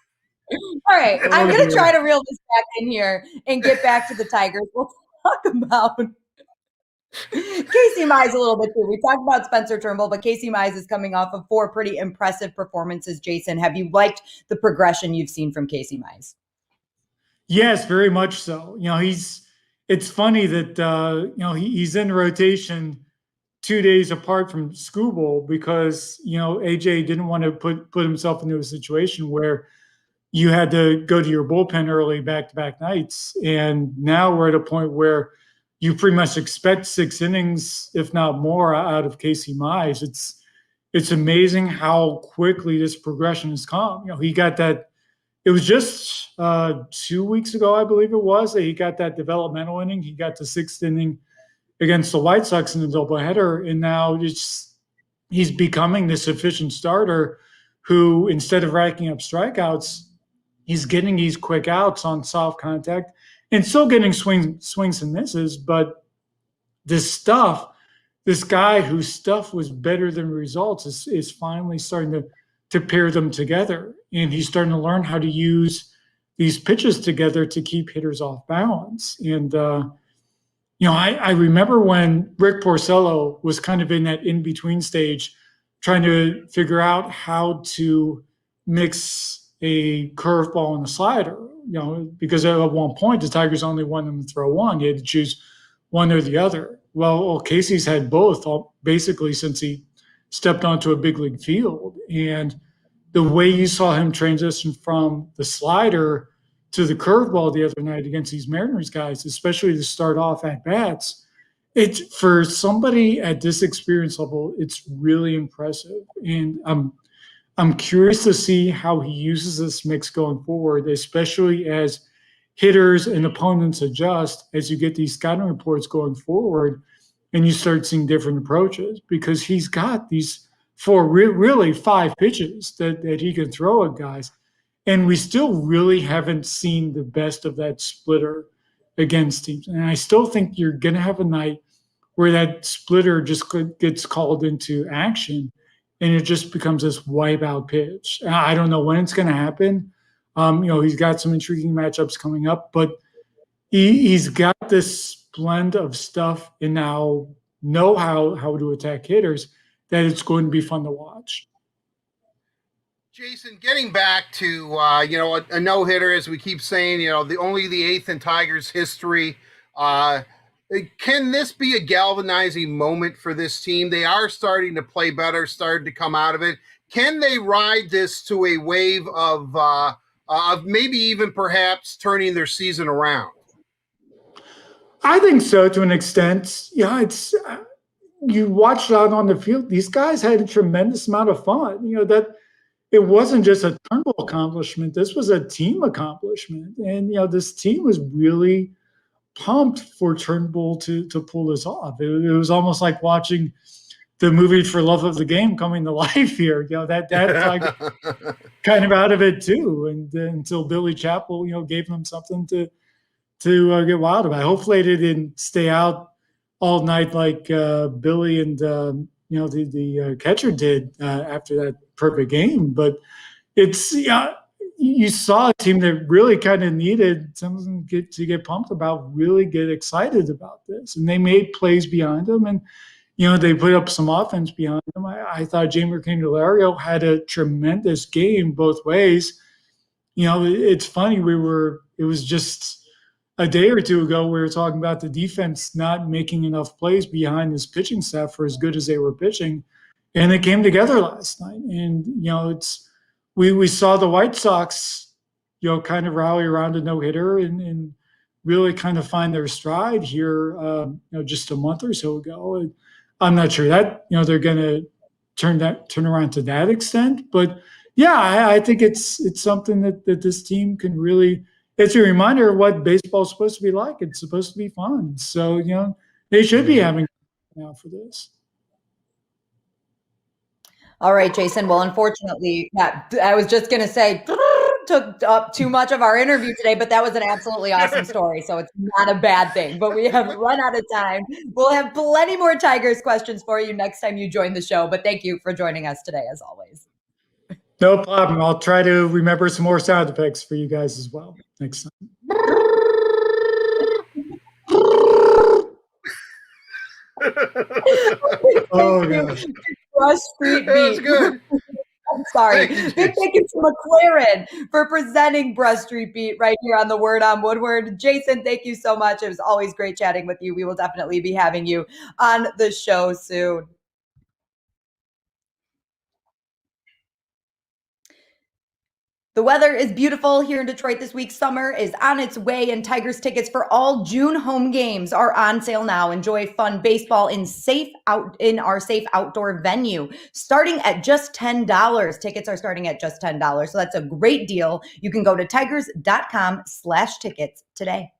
All right, I'm going to try to reel this back in here and get back to the Tigers. We'll talk about Casey Mize a little bit too. We talked about Spencer Turnbull, but Casey Mize is coming off of 4 pretty impressive performances. Jason, have you liked the progression you've seen from Casey Mize? Yes, very much so. You know, it's funny that he's in rotation 2 days apart from Skubal because AJ didn't want to put himself into a situation where you had to go to your bullpen early back-to-back nights. And now we're at a point where you pretty much expect 6 innings, if not more, out of Casey Mize. It's amazing how quickly this progression has come. He got that. It was just 2 weeks ago, I believe it was, that he got that developmental inning. He got the 6th inning against the White Sox in the doubleheader, and now he's becoming this efficient starter who, instead of racking up strikeouts, he's getting these quick outs on soft contact and still getting swings and misses. But this guy whose stuff was better than results is finally starting to pair them together. And he's starting to learn how to use these pitches together to keep hitters off balance. And, I remember when Rick Porcello was kind of in that in-between stage, trying to figure out how to mix a curveball and a slider, because at one point the Tigers only wanted him to throw one. You had to choose one or the other. Well, Casey's had both basically since he stepped onto a big league field. And the way you saw him transition from the slider to the curveball the other night against these Mariners guys, especially to start off at bats, for somebody at this experience level, it's really impressive. And I'm curious to see how he uses this mix going forward, especially as hitters and opponents adjust as you get these scouting reports going forward and you start seeing different approaches because he's got these really 5 pitches that he can throw at guys. And we still really haven't seen the best of that splitter against teams. And I still think you're going to have a night where that splitter just gets called into action and it just becomes this wipeout pitch. I don't know when it's going to happen. He's got some intriguing matchups coming up, but he's got this blend of stuff and now know how to attack hitters that it's going to be fun to watch. Jason, getting back to a no-hitter, as we keep saying, the 8th in Tigers history. Can this be a galvanizing moment for this team? They are starting to play better, starting to come out of it. Can they ride this to a wave of maybe even perhaps turning their season around? I think so, to an extent. Yeah, it's you watched out on the field. These guys had a tremendous amount of fun. That it wasn't just a Turnbull accomplishment. This was a team accomplishment, and this team was really pumped for Turnbull to pull this off. It was almost like watching the movie For Love of the Game coming to life here. That's like kind of out of it too, and until Billy Chappell, gave them something to get wild about. Hopefully they didn't stay out all night like Billy and the catcher did after that perfect game. But it's you saw a team that really kind of needed something to get pumped about, really get excited about this, and they made plays behind them, and they put up some offense behind them. I thought Jamer Candelario had a tremendous game both ways. It's funny, it was just a day or two ago, we were talking about the defense not making enough plays behind this pitching staff for as good as they were pitching. And it came together last night. And, we saw the White Sox, kind of rally around a no-hitter and really kind of find their stride here, just a month or so ago. And I'm not sure that, they're going to turn around to that extent. But, yeah, I think it's something that this team can really – it's a reminder of what baseball is supposed to be like. It's supposed to be fun. So, they should be having now for this. All right, Jason. Well, unfortunately, I was just going to say took up too much of our interview today, but that was an absolutely awesome story. So it's not a bad thing, but we have run out of time. We'll have plenty more Tigers questions for you next time you join the show, but thank you for joining us today as always. No problem. I'll try to remember some more sound effects for you guys as well next time. Oh, gosh. Brush Street Beat. That was good. I'm sorry. Big thank you to McLaren for presenting Brush Street Beat right here on the Word on Woodward. Jason, thank you so much. It was always great chatting with you. We will definitely be having you on the show soon. The weather is beautiful here in Detroit this week. Summer is on its way, and Tigers tickets for all June home games are on sale now. Enjoy fun baseball in our safe outdoor venue, starting at just $10. Tickets are starting at just $10, so that's a great deal. You can go to tigers.com/tickets today.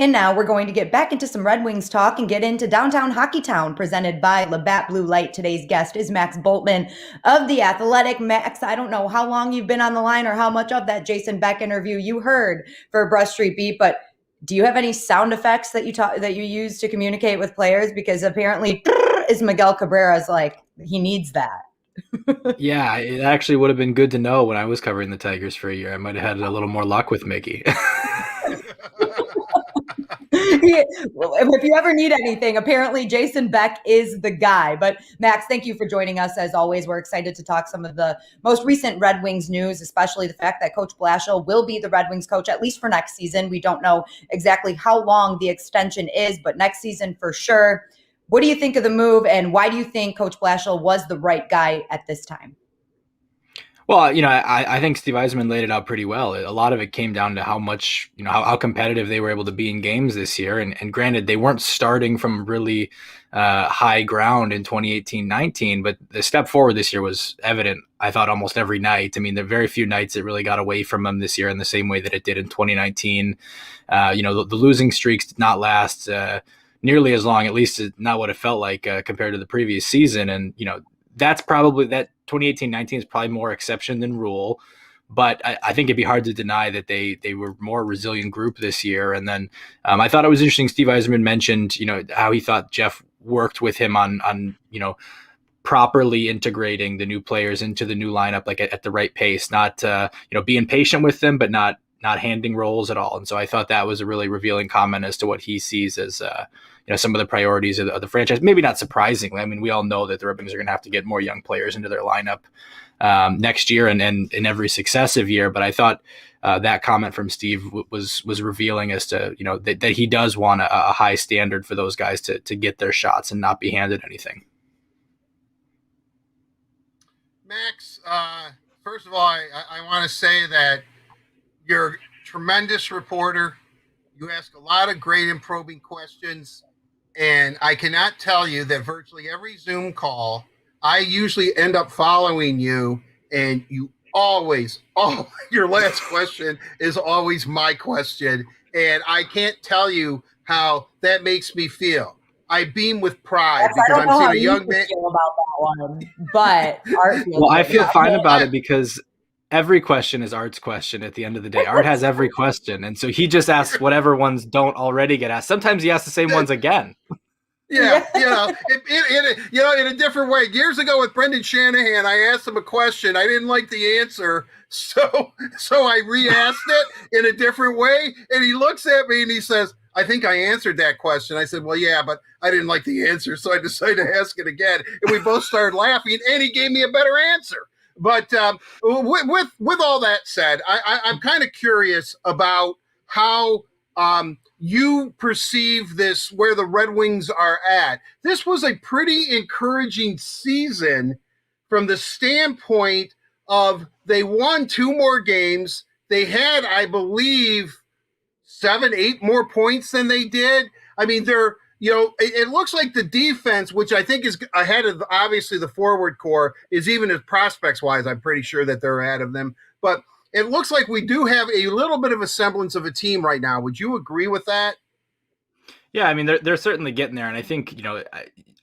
And now we're going to get back into some Red Wings talk and get into Downtown Hockey Town, presented by Labatt Blue Light. Today's guest is Max Bultman of The Athletic. Max, I don't know how long you've been on the line or how much of that Jason Beck interview you heard for Brush Street Beat, but do you have any sound effects that you use to communicate with players? Because apparently is Miguel Cabrera's like, he needs that. Yeah, it actually would have been good to know when I was covering the Tigers for a year. I might have had a little more luck with Mickey. If you ever need anything, apparently Jason Beck is the guy. But Max, thank you for joining us as always. We're excited to talk some of the most recent Red Wings news, especially the fact that Coach Blashill will be the Red Wings coach, at least for next season. We don't know exactly how long the extension is, but next season for sure. What do you think of the move, and why do you think Coach Blashill was the right guy at this time? Well, I think Steve Yzerman laid it out pretty well. A lot of it came down to how much, how competitive they were able to be in games this year. And granted, they weren't starting from really high ground in 2018-19, but the step forward this year was evident, I thought, almost every night. I mean, there are very few nights that really got away from them this year in the same way that it did in 2019. The losing streaks did not last nearly as long, at least not what it felt like compared to the previous season. And, that's probably that 2018-19 is probably more exception than rule, but I think it'd be hard to deny that they were more resilient group this year. And then I thought it was interesting. Steve Yzerman mentioned, how he thought Jeff worked with him on properly integrating the new players into the new lineup, like at the right pace, not being patient with them, but not handing roles at all. And so I thought that was a really revealing comment as to what he sees as some of the priorities of the franchise. Maybe not surprisingly. I mean, we all know that the Red Wings are going to have to get more young players into their lineup next year and in every successive year. But I thought that comment from Steve was revealing as to, that he does want a high standard for those guys to get their shots and not be handed anything. Max, first of all, I want to say that you're a tremendous reporter. You ask a lot of great and probing questions. And I cannot tell you that virtually every Zoom call, I usually end up following you, and you always, your last question is always my question. And I can't tell you how that makes me feel. I beam with pride because I'm seeing a young man. Feel about that one, but Art well, I feel fine about it because every question is Art's question at the end of the day. Art has every question. And so he just asks whatever ones don't already get asked. Sometimes he asks the same ones again. Yeah, in a different way. Years ago with Brendan Shanahan, I asked him a question. I didn't like the answer. So I re-asked it in a different way. And he looks at me and he says, I think I answered that question. I said, well, yeah, but I didn't like the answer. So I decided to ask it again. And we both started laughing and he gave me a better answer. But with all that said, I'm kind of curious about how you perceive this, where the Red Wings are at. This was a pretty encouraging season from the standpoint of they won 2 more games. They had, I believe, 7, 8 more points than they did. I mean, it looks like the defense, which I think is ahead of obviously the forward core, is even as prospects wise, I'm pretty sure that they're ahead of them. But it looks like we do have a little bit of a semblance of a team right now. Would you agree with that? Yeah, I mean, they're certainly getting there. And I think,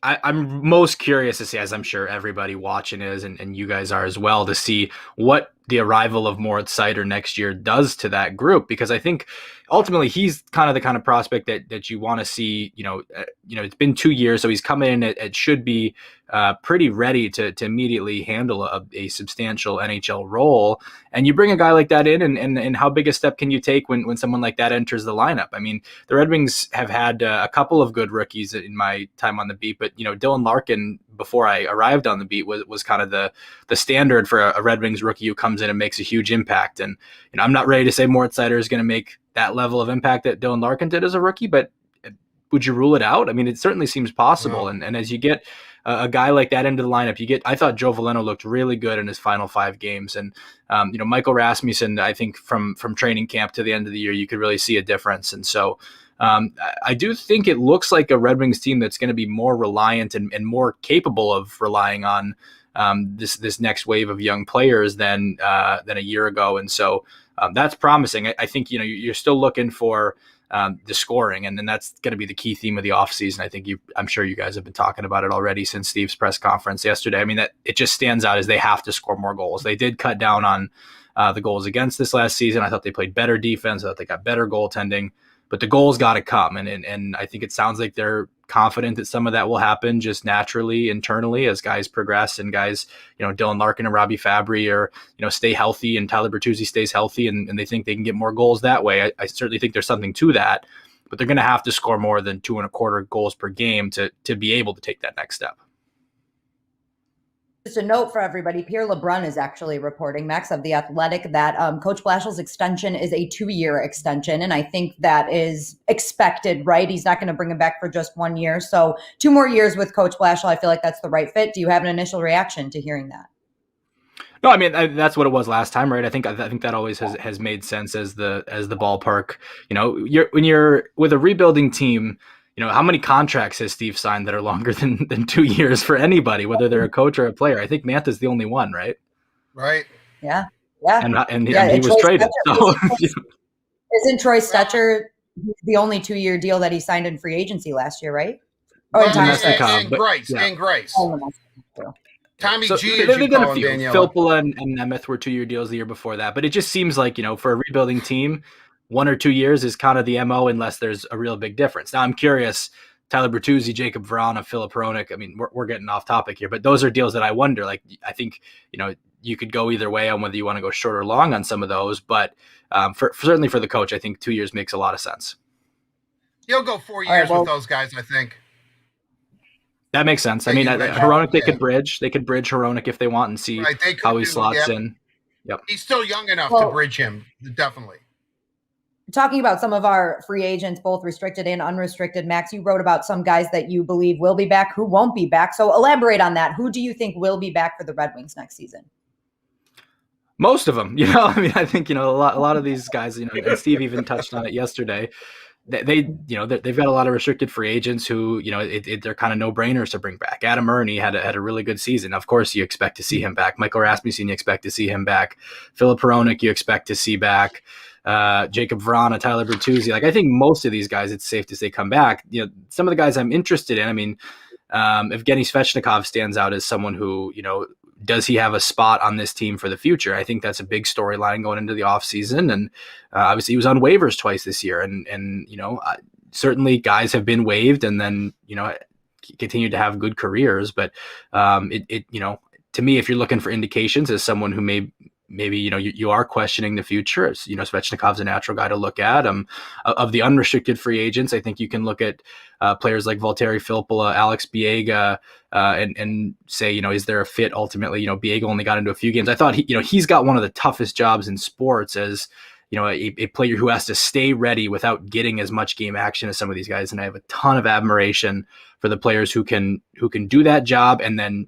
I'm most curious to see, as I'm sure everybody watching is, and you guys are as well, to see what the arrival of Moritz Seider next year does to that group, because I think ultimately he's kind of the kind of prospect that you want to see. It's been 2 years, so he's coming in. It should be pretty ready to immediately handle a substantial NHL role. And you bring a guy like that in, and how big a step can you take when someone like that enters the lineup? I mean, the Red Wings have had a couple of good rookies in my time on the beat, but Dylan Larkin, before I arrived on the beat, was kind of the standard for a Red Wings rookie who comes in and makes a huge impact. And I'm not ready to say Moritz Seider is going to make that level of impact that Dylan Larkin did as a rookie, but would you rule it out? I mean, it certainly seems possible. Yeah. And as you get a guy like that into the lineup, I thought Joe Veleno looked really good in his final 5 games. And, Michael Rasmussen, I think from training camp to the end of the year, you could really see a difference. And so I do think it looks like a Red Wings team that's going to be more reliant and more capable of relying on this next wave of young players than a year ago. And so that's promising. I think, you're still looking for the scoring, and then that's going to be the key theme of the offseason. I think I'm sure you guys have been talking about it already since Steve's press conference yesterday. I mean, that it just stands out as they have to score more goals. They did cut down on the goals against this last season. I thought they played better defense. I thought they got better goaltending, but the goals got to come. And I think it sounds like they're confident that some of that will happen just naturally internally as guys progress, and guys, Dylan Larkin and Robbie Fabry stay healthy, and Tyler Bertuzzi stays healthy, and they think they can get more goals that way. I certainly think there's something to that, but they're going to have to score more than 2.25 goals per game to be able to take that next step. Just a note for everybody, Pierre LeBrun is actually reporting, Max, of The Athletic, that Coach Blashill's extension is a 2-year extension. And I think that is expected, right? He's not going to bring him back for just 1 year. So 2 more years with Coach Blashill, I feel like that's the right fit. Do you have an initial reaction to hearing that? No, I mean that's what it was last time, right? I think that always has made sense as the ballpark. When you're with a rebuilding team, how many contracts has Steve signed that are longer than 2 years for anybody, whether they're a coach or a player? I think Mantha's the only one, right? Right. Yeah. And he was traded. So isn't Troy Stetcher the only 2-year deal that he signed in free agency last year, right? Oh, and Grace. Tommy G, they've done a few. Filppula and Nemeth were 2-year deals the year before that, but it just seems like, for a rebuilding team, 1 or 2 years is kind of the MO unless there's a real big difference. Now I'm curious, Tyler Bertuzzi, Jacob Vrana, Philip Hronek. I mean, we're getting off topic here, but those are deals that I wonder, like, I think, you could go either way on whether you want to go short or long on some of those, but certainly for the coach, I think 2 years makes a lot of sense. He'll go 4 years with those guys, I think. That makes sense. I mean, Hronek, they could bridge Hronek if they want and see how he slots in. Yep. He's still young enough to bridge him, definitely. Talking about some of our free agents, both restricted and unrestricted, Max, you wrote about some guys that you believe will be back, who won't be back. So elaborate on that. Who do you think will be back for the Red Wings next season? Most of them, I mean, I think, a lot of these guys, and Steve even touched on it yesterday. They've got a lot of restricted free agents who, they're kind of no-brainers to bring back. Adam Ernie had a really good season. Of course, you expect to see him back. Michael Rasmussen, you expect to see him back. Philip Hronek, you expect to see back. Jacob Vrana, Tyler Bertuzzi. Like, I think most of these guys, it's safe to say, come back. Some of the guys I'm interested in, I mean, Evgeny Svechnikov stands out as someone who, does he have a spot on this team for the future? I think that's a big storyline going into the offseason. And obviously he was on waivers twice this year. And certainly guys have been waived and then, continue to have good careers. But to me, if you're looking for indications as someone who maybe you are questioning the future, Svechnikov's a natural guy to look at. Of the unrestricted free agents, I think you can look at players like Valtteri Filppula, Alex Biega, and say, is there a fit ultimately? Biega only got into a few games. I thought he's got one of the toughest jobs in sports as a player who has to stay ready without getting as much game action as some of these guys. And I have a ton of admiration for the players who can do that job and then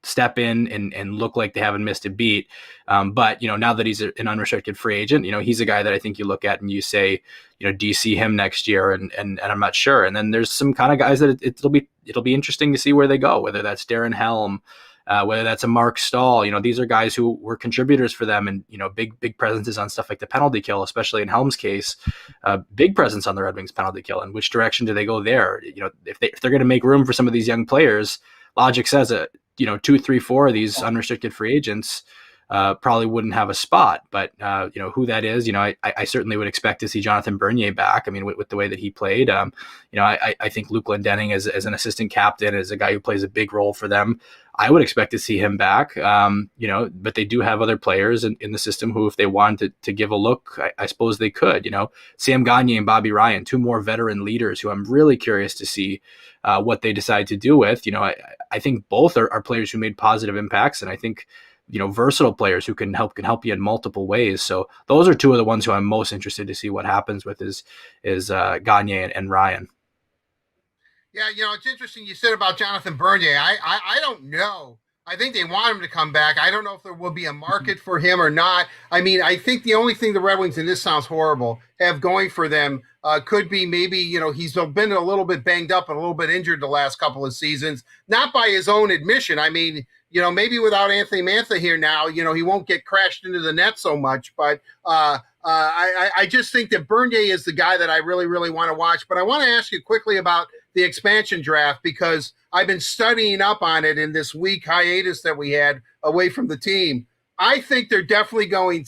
step in and look like they haven't missed a beat. But, now that he's an unrestricted free agent, he's a guy that I think you look at and you say, do you see him next year? And I'm not sure. And then there's some kind of guys that it'll be interesting to see where they go, whether that's Darren Helm, whether that's a Mark Stahl. These are guys who were contributors for them and, big presences on stuff like the penalty kill, especially in Helm's case, big presence on the Red Wings penalty kill. And which direction do they go there? If they're going to make room for some of these young players, logic says that, 2, 3, 4 of these unrestricted free agents probably wouldn't have a spot, but who that is, I certainly would expect to see Jonathan Bernier back. I mean, with the way that he played, I think Luke Glendening as an assistant captain, as a guy who plays a big role for them, I would expect to see him back. But they do have other players in the system who, if they wanted to give a look, I suppose they could. Sam Gagner and Bobby Ryan, 2 more veteran leaders who I'm really curious to see what they decide to do with. I think both are players who made positive impacts, and I think versatile players who can help you in multiple ways. So those are 2 of the ones who I'm most interested to see what happens with is Gagner and Ryan. Yeah, it's interesting you said about Jonathan Bernier. I don't know. I think they want him to come back. I don't know if there will be a market for him or not. I mean, I think the only thing the Red Wings, and this sounds horrible, have going for them could be maybe, he's been a little bit banged up and a little bit injured the last couple of seasons, not by his own admission. I mean, maybe without Anthony Mantha here now, he won't get crashed into the net so much. But I just think that Bernier is the guy that I really, really want to watch. But I want to ask you quickly about the expansion draft, because I've been studying up on it in this week hiatus that we had away from the team. I think they're definitely going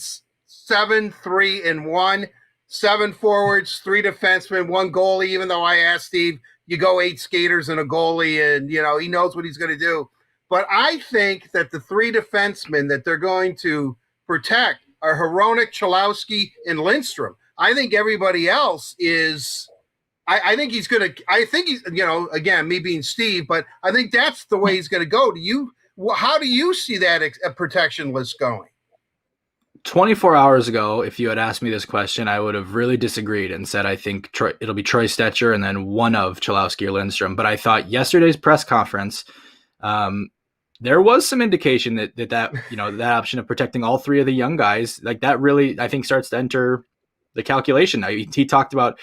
7-3-1, 7 forwards, 3 defensemen, 1 goalie, even though I asked Steve, you go 8 skaters and a goalie, and, he knows what he's going to do. But I think that the 3 defensemen that they're going to protect are Hronek, Cholowski, and Lindstrom. I think everybody else is I think he's, again, me being Steve, but I think that's the way he's going to go. How do you see that protection list going? 24 hours ago, if you had asked me this question, I would have really disagreed and said, I think it'll be Troy Stetcher and then one of Cholowski or Lindstrom. But I thought yesterday's press conference, there was some indication that that option of protecting all three of the young guys, like that really, I think, starts to enter the calculation. Now, he talked about,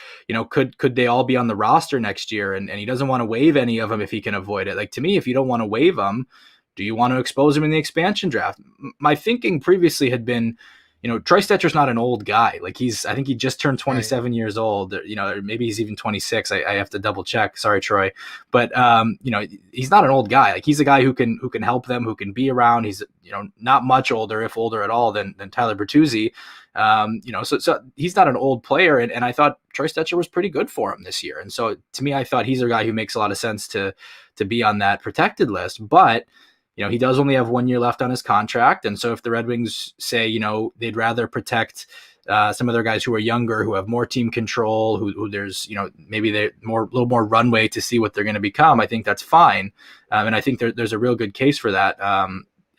could they all be on the roster next year? And he doesn't want to waive any of them if he can avoid it. Like, to me, if you don't want to waive them, do you want to expose them in the expansion draft? My thinking previously had been, Troy Stetcher's not an old guy. Like I think he just turned 27 years old, or maybe he's even 26. I have to double check. Sorry, Troy. But, he's not an old guy. Like, he's a guy who can help them, who can be around. He's, not much older, if older at all, than Tyler Bertuzzi. So he's not an old player. And I thought Troy Stetcher was pretty good for him this year. And so to me, I thought he's a guy who makes a lot of sense to be on that protected list. But, he does only have 1 year left on his contract. And so if the Red Wings say, they'd rather protect some other guys who are younger, who have more team control, who there's, maybe they're a little more runway to see what they're going to become, I think that's fine. And I think there's a real good case for that,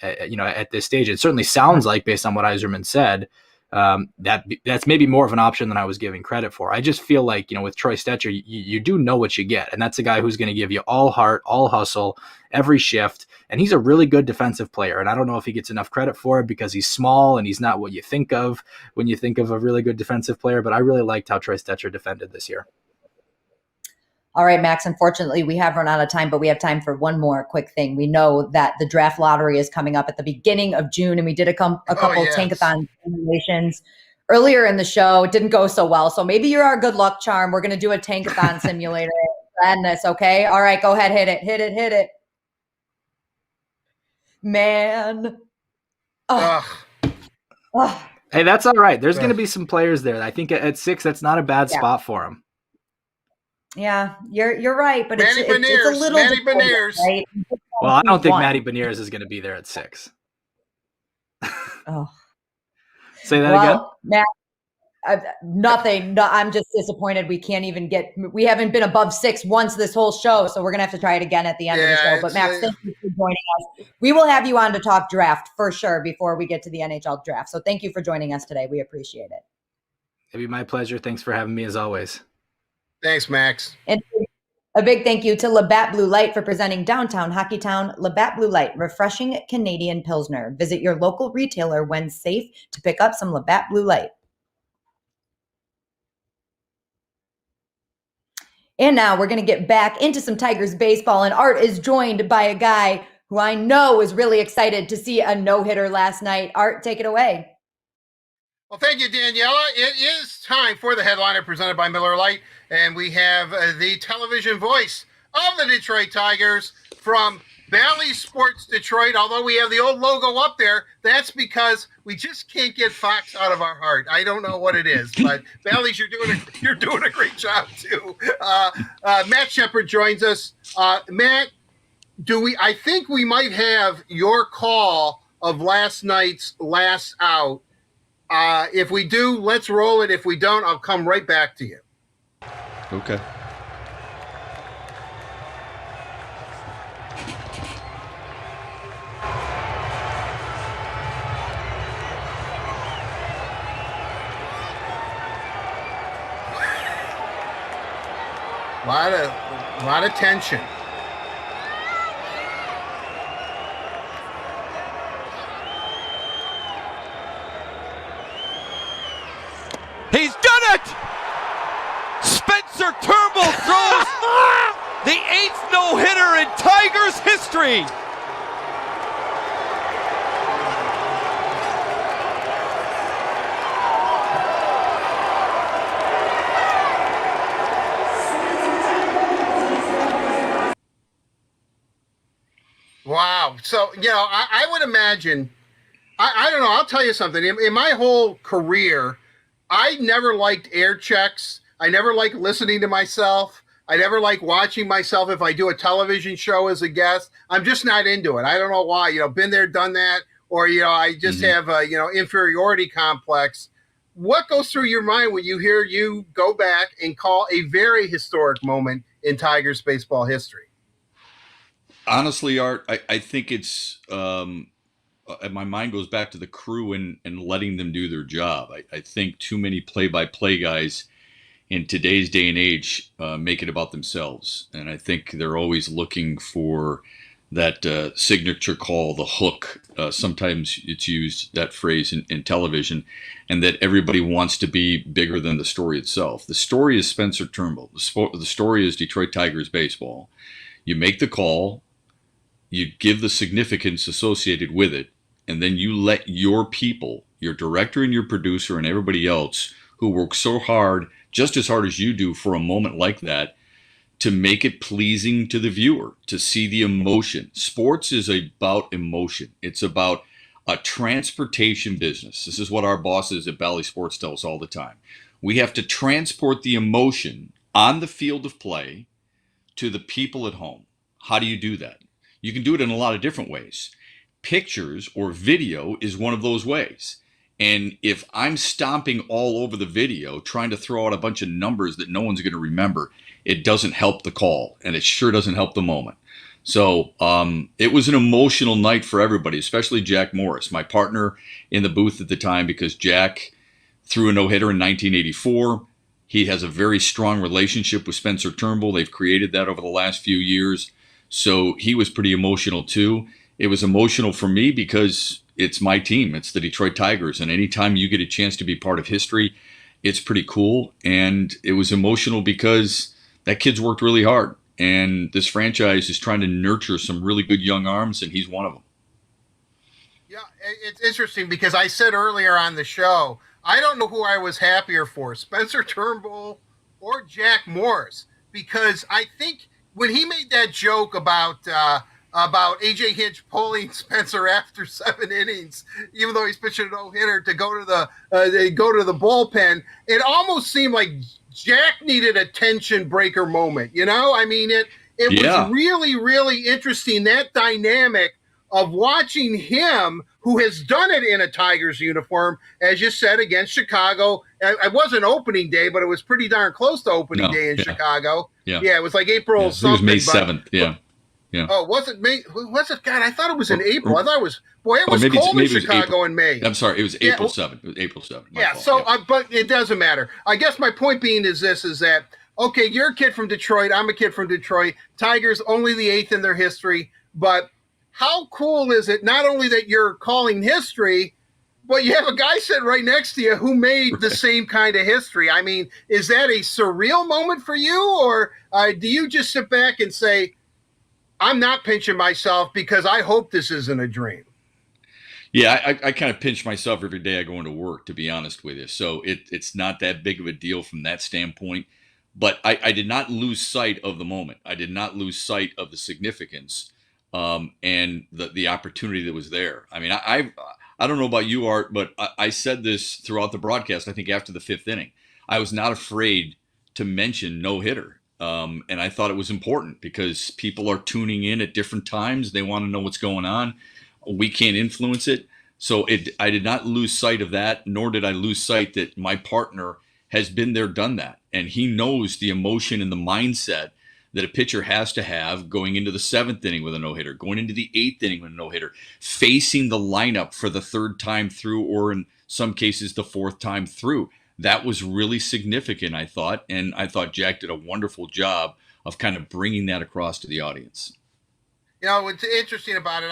at this stage. It certainly sounds like, based on what Yzerman said, that's maybe more of an option than I was giving credit for. I just feel like, with Troy Stetcher, you do know what you get. And that's a guy who's going to give you all heart, all hustle, every shift. And he's a really good defensive player. And I don't know if he gets enough credit for it because he's small and he's not what you think of when you think of a really good defensive player. But I really liked how Troy Stetcher defended this year. All right, Max, unfortunately, we have run out of time, but we have time for one more quick thing. We know that the draft lottery is coming up at the beginning of June, and we did a couple tankathon simulations earlier in the show. It didn't go so well, so maybe you're our good luck charm. We're going to do a tankathon simulator. Madness, okay? All right, go ahead, hit it. Man. Hey, that's all right. There's going to be some players there. I think at 6, that's not a bad spot for him. Yeah, you're right, but it's a little Beniers. Right? Well, I don't think Matty Beniers is going to be there at 6. Oh, say that again. Matt, nothing. No, I'm just disappointed. We haven't been above 6 once this whole show, so we're gonna have to try it again at the end of the show. But Max, thank you for joining us. We will have you on to talk draft for sure before we get to the NHL draft. So thank you for joining us today. We appreciate it. It'd be my pleasure. Thanks for having me as always. Thanks, Max. And a big thank you to Labatt Blue Light for presenting Downtown Hockeytown. Labatt Blue Light, refreshing Canadian Pilsner. Visit your local retailer when safe to pick up some Labatt Blue Light. And now we're going to get back into some Tigers baseball, and Art is joined by a guy who I know is really excited to see a no-hitter last night. Art, take it away. Well, thank you, Daniela. It is time for the headliner presented by Miller Lite, and we have the television voice of the Detroit Tigers from Bally Sports Detroit. Although we have the old logo up there, that's because we just can't get Fox out of our heart. I don't know what it is, but Bally's, you're doing a great job too. Matt Shepard joins us. Matt, I think we might have your call of last night's last out. If we do, let's roll it. If we don't, I'll come right back to you. Okay. A lot of tension. He's done it! Spencer Turnbull throws the 8th no-hitter in Tigers history. Wow. So, I would imagine, I don't know, I'll tell you something. In my whole career, I never liked air checks. I never liked listening to myself. I never liked watching myself if I do a television show as a guest. I'm just not into it. I don't know why. Been there, done that, or I just have a inferiority complex. What goes through your mind when you hear you go back and call a very historic moment in Tigers baseball history? Honestly, Art, I think it's my mind goes back to the crew and letting them do their job. I think too many play-by-play guys in today's day and age make it about themselves. And I think they're always looking for that signature call, the hook. Sometimes it's used, that phrase, in television, and that everybody wants to be bigger than the story itself. The story is Spencer Turnbull. The story is Detroit Tigers baseball. You make the call, you give the significance associated with it, and then you let your people, your director and your producer and everybody else who work so hard, just as hard as you do for a moment like that, to make it pleasing to the viewer, to see the emotion. Sports is about emotion. It's about a transportation business. This is what our bosses at Bally Sports tell us all the time. We have to transport the emotion on the field of play to the people at home. How do you do that? You can do it in a lot of different ways. Pictures or video is one of those ways. And if I'm stomping all over the video, trying to throw out a bunch of numbers that no one's going to remember, it doesn't help the call, and it sure doesn't help the moment. So it was an emotional night for everybody, especially Jack Morris, my partner in the booth at the time, because Jack threw a no-hitter in 1984. He has a very strong relationship with Spencer Turnbull. They've created that over the last few years. So he was pretty emotional too. It was emotional for me because it's my team. It's the Detroit Tigers. And anytime you get a chance to be part of history, it's pretty cool. And it was emotional because that kid's worked really hard. And this franchise is trying to nurture some really good young arms, and he's one of them. Yeah, it's interesting because I said earlier on the show, I don't know who I was happier for, Spencer Turnbull or Jack Morris, because I think when he made that joke about A.J. Hinch pulling Spencer after 7 innings, even though he's pitching a no-hitter, to go to the bullpen, it almost seemed like Jack needed a tension breaker moment. You know, I mean, it was really, really interesting, that dynamic of watching him, who has done it in a Tigers uniform, as you said, against Chicago. It wasn't opening day, but it was pretty darn close to opening day in Chicago. Yeah, it was like April something. It was May 7th, yeah. Oh, was it May? Was it? God, I thought it was in April. I thought it was, it was cold in Chicago in May. I'm sorry, it was April 7th. It was April 7th. Yeah, fault. But it doesn't matter. I guess my point being is that, okay, you're a kid from Detroit, I'm a kid from Detroit. Tigers only the 8th in their history, but how cool is it not only that you're calling history, but you have a guy sitting right next to you who made the same kind of history? I mean, is that a surreal moment for you, or do you just sit back and say, I'm not pinching myself because I hope this isn't a dream? Yeah, I kind of pinch myself every day I go into work, to be honest with you. So it's not that big of a deal from that standpoint. But I did not lose sight of the moment. I did not lose sight of the significance and the opportunity that was there. I mean, I don't know about you, Art, but I said this throughout the broadcast, I think after the 5th inning. I was not afraid to mention no-hitter. And I thought it was important because people are tuning in at different times. They want to know what's going on. We can't influence it. So I did not lose sight of that, nor did I lose sight that my partner has been there, done that. And he knows the emotion and the mindset that a pitcher has to have going into the 7th inning with a no-hitter, going into the 8th inning with a no-hitter, facing the lineup for the 3rd time through, or in some cases the 4th time through. That was really significant, I thought, and I thought Jack did a wonderful job of kind of bringing that across to the audience. You know, what's interesting about it,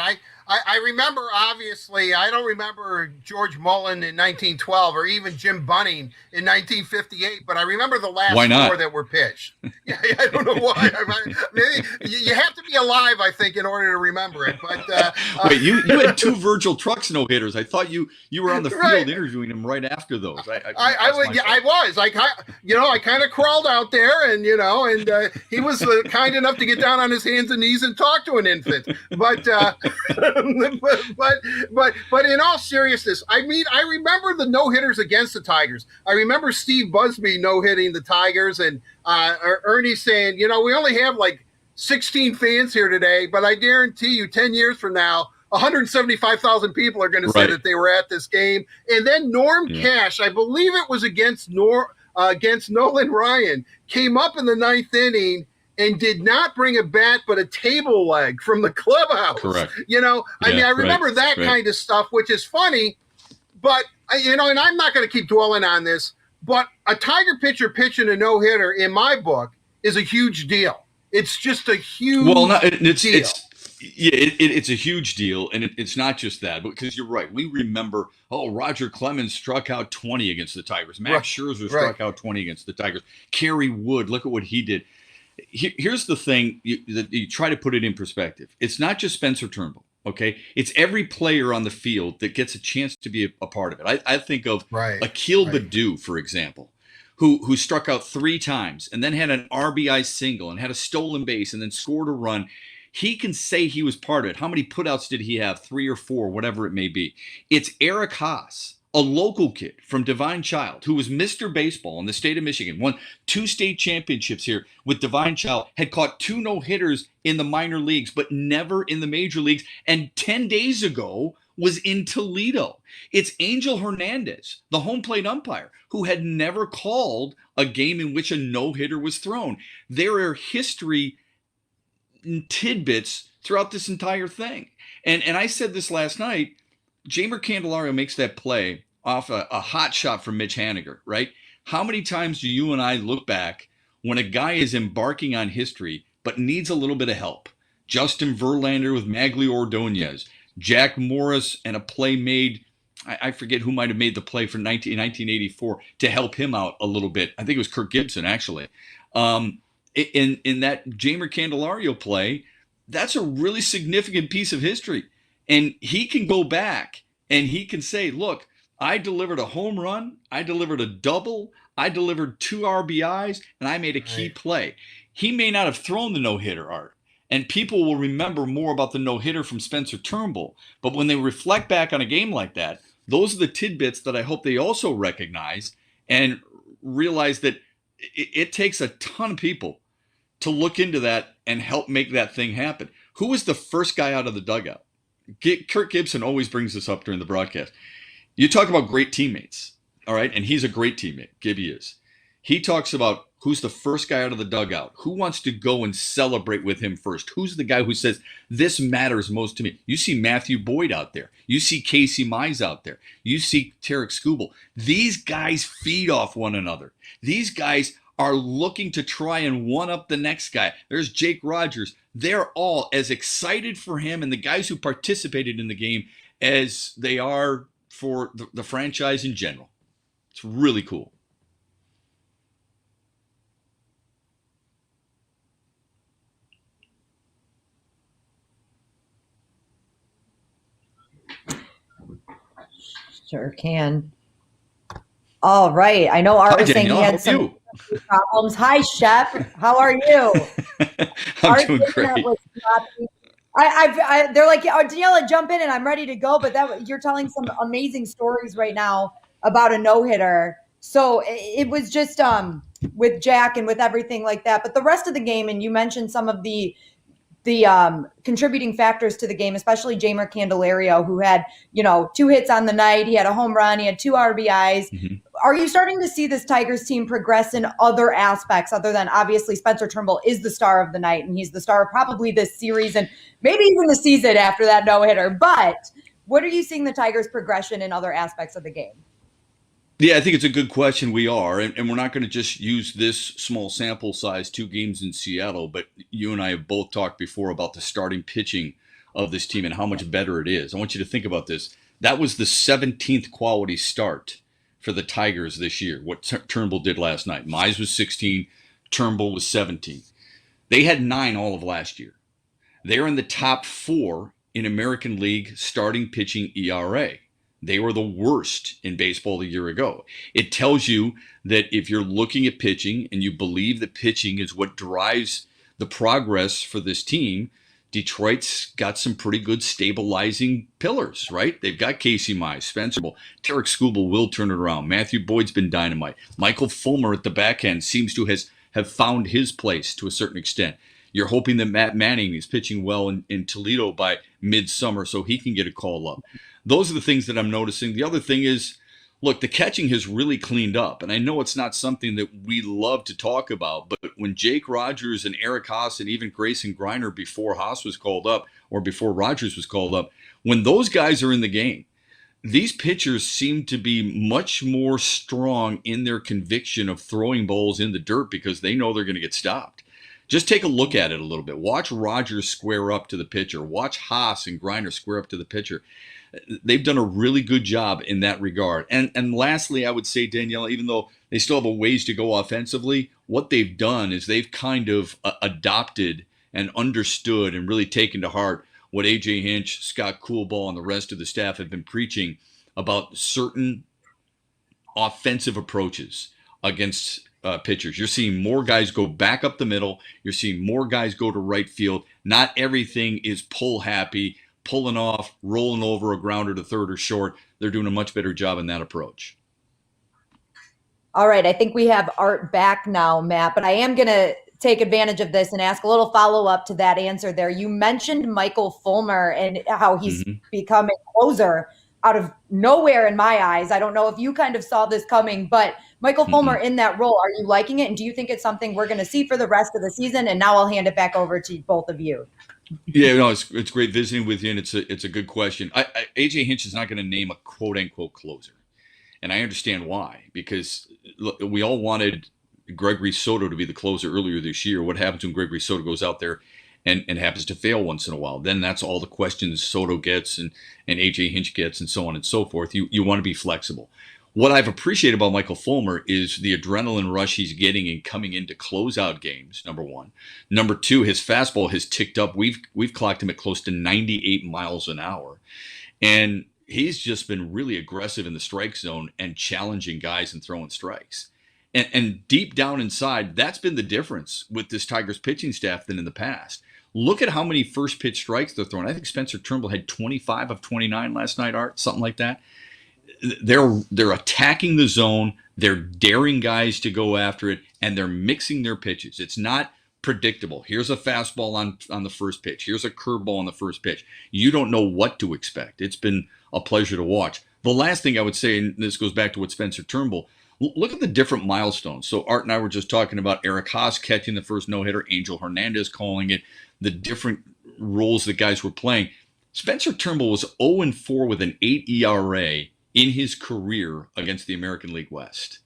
I remember, obviously, I don't remember George Mullen in 1912 or even Jim Bunning in 1958, but I remember the last 4 that were pitched. Yeah, I don't know why. Maybe you have to be alive, I think, in order to remember it. But wait, you had 2 Virgil Trucks no-hitters. I thought you were on the field interviewing him right after those. I was. I kind of crawled out there, and he was kind enough to get down on his hands and knees and talk to an infant. But but in all seriousness, I mean, I remember the no-hitters against the Tigers. I remember Steve Busby no-hitting the Tigers, and Ernie saying, we only have like 16 fans here today, but I guarantee you 10 years from now, 175,000 people are going to say that they were at this game. And then Norm Cash, I believe it was against Nolan Ryan, came up in the 9th inning and did not bring a bat but a table leg from the clubhouse. Correct. I remember that kind of stuff, which is funny. But, and I'm not going to keep dwelling on this, but a Tiger pitcher pitching a no-hitter, in my book, is a huge deal. It's just a huge deal. Yeah, it's a huge deal, and it's not just that, because you're right. We remember, Roger Clemens struck out 20 against the Tigers. Max Scherzer struck out 20 against the Tigers. Kerry Wood, look at what he did. Here's the thing, you try to put it in perspective. It's not just Spencer Turnbull, okay? It's every player on the field that gets a chance to be a part of it. I think of Akil Baddoo, for example, who struck out 3 times and then had an RBI single and had a stolen base and then scored a run. He can say he was part of it. How many putouts did he have? 3 or 4, whatever it may be. It's Eric Haas, a local kid from Divine Child, who was Mr. Baseball in the state of Michigan, won 2 state championships here with Divine Child, had caught 2 no-hitters in the minor leagues, but never in the major leagues, and 10 days ago was in Toledo. It's Angel Hernandez, the home plate umpire, who had never called a game in which a no-hitter was thrown. There are history tidbits throughout this entire thing. And I said this last night, Jeimer Candelario makes that play off a hot shot from Mitch Haniger, right? How many times do you and I look back when a guy is embarking on history but needs a little bit of help? Justin Verlander with Magglio Ordonez, Jack Morris, and a play made, I forget who might have made the play for 1984 to help him out a little bit. I think it was Kirk Gibson, actually. In that Jeimer Candelario play, that's a really significant piece of history. And he can go back and he can say, look, I delivered a home run, I delivered a double, I delivered 2 RBIs, and I made a key play. He may not have thrown the no-hitter, Art, and people will remember more about the no-hitter from Spencer Turnbull. But when they reflect back on a game like that, those are the tidbits that I hope they also recognize and realize that it takes a ton of people to look into that and help make that thing happen. Who was the first guy out of the dugout? Kirk Gibson always brings this up during the broadcast. You talk about great teammates, all right? And he's a great teammate. Gibby is. He talks about who's the first guy out of the dugout. Who wants to go and celebrate with him first? Who's the guy who says, this matters most to me? You see Matthew Boyd out there. You see Casey Mize out there. You see Tarek Skubal. These guys feed off one another. These guys are looking to try and one-up the next guy. There's Jake Rogers. They're all as excited for him and the guys who participated in the game as they are for the franchise in general. It's really cool. Sure can. All right. I know Art was saying he had some problems. Hi, Chef. How are you? I'm doing great. They're like, oh, Daniela, jump in and I'm ready to go. But you're telling some amazing stories right now about a no-hitter. So it was just with Jack and with everything like that. But the rest of the game, and you mentioned some of the contributing factors to the game, especially Jeimer Candelario, who had, 2 hits on the night. He had a home run. He had 2 RBIs. Mm-hmm. Are you starting to see this Tigers team progress in other aspects other than obviously Spencer Turnbull is the star of the night and he's the star of probably this series and maybe even the season after that no-hitter. But what are you seeing the Tigers' progression in other aspects of the game? Yeah, I think it's a good question. We are, and we're not going to just use this small sample size, 2 games in Seattle, but you and I have both talked before about the starting pitching of this team and how much better it is. I want you to think about this. That was the 17th quality start for the Tigers this year, what Turnbull did last night. Mize was 16, Turnbull was 17. They had 9 all of last year. They're in the top 4 in American League starting pitching ERA. They were the worst in baseball a year ago. It tells you that if you're looking at pitching and you believe that pitching is what drives the progress for this team, Detroit's got some pretty good stabilizing pillars, right? They've got Casey Mize, Spencer Turnbull, Tarek Skubal will turn it around. Matthew Boyd's been dynamite. Michael Fulmer at the back end seems to have found his place to a certain extent. You're hoping that Matt Manning is pitching well in Toledo by midsummer so he can get a call up. Those are the things that I'm noticing. The other thing is, look, the catching has really cleaned up. And I know it's not something that we love to talk about, but when Jake Rogers and Eric Haas and even Grayson Greiner before Haas was called up or before Rogers was called up, when those guys are in the game, these pitchers seem to be much more strong in their conviction of throwing balls in the dirt because they know they're going to get stopped. Just take a look at it a little bit. Watch Rogers square up to the pitcher. Watch Haas and Griner square up to the pitcher. They've done a really good job in that regard. And lastly, I would say, Danielle, even though they still have a ways to go offensively, what they've done is they've kind of adopted and understood and really taken to heart what A.J. Hinch, Scott Coolball, and the rest of the staff have been preaching about certain offensive approaches against pitchers. You're seeing more guys go back up the middle. You're seeing more guys go to right field. Not everything is pull happy, pulling off, rolling over a grounder to third or short. They're doing a much better job in that approach. All right, I think we have Art back now, Matt, but I am going to take advantage of this and ask a little follow-up to that answer there. You mentioned Michael Fulmer and how he's become a closer out of nowhere in my eyes. I don't know if you kind of saw this coming, but Michael Fulmer in that role, are you liking it? And do you think it's something we're going to see for the rest of the season? And now I'll hand it back over to both of you. Yeah, no, it's great visiting with you, and it's a good question. A.J. Hinch is not going to name a quote-unquote closer, and I understand why, because look, we all wanted Gregory Soto to be the closer earlier this year. What happens when Gregory Soto goes out there and happens to fail once in a while? Then that's all the questions Soto gets and A.J. Hinch gets and so on and so forth. You want to be flexible. What I've appreciated about Michael Fulmer is the adrenaline rush he's getting in coming into closeout games, number one. Number two, his fastball has ticked up. We've clocked him at close to 98 miles an hour. And he's just been really aggressive in the strike zone and challenging guys and throwing strikes. And deep down inside, that's been the difference with this Tigers pitching staff than in the past. Look at how many first pitch strikes they're throwing. I think Spencer Turnbull had 25 of 29 last night, Art, something like that. They're attacking the zone, they're daring guys to go after it, and they're mixing their pitches. It's not predictable. Here's a fastball on the first pitch. Here's a curveball on the first pitch. You don't know what to expect. It's been a pleasure to watch. The last thing I would say, and this goes back to what Spencer Turnbull, look at the different milestones. So Art and I were just talking about Eric Haas catching the first no-hitter, Angel Hernandez calling it, the different roles that guys were playing. Spencer Turnbull was 0-4 with an 8 ERA in his career against the American League West.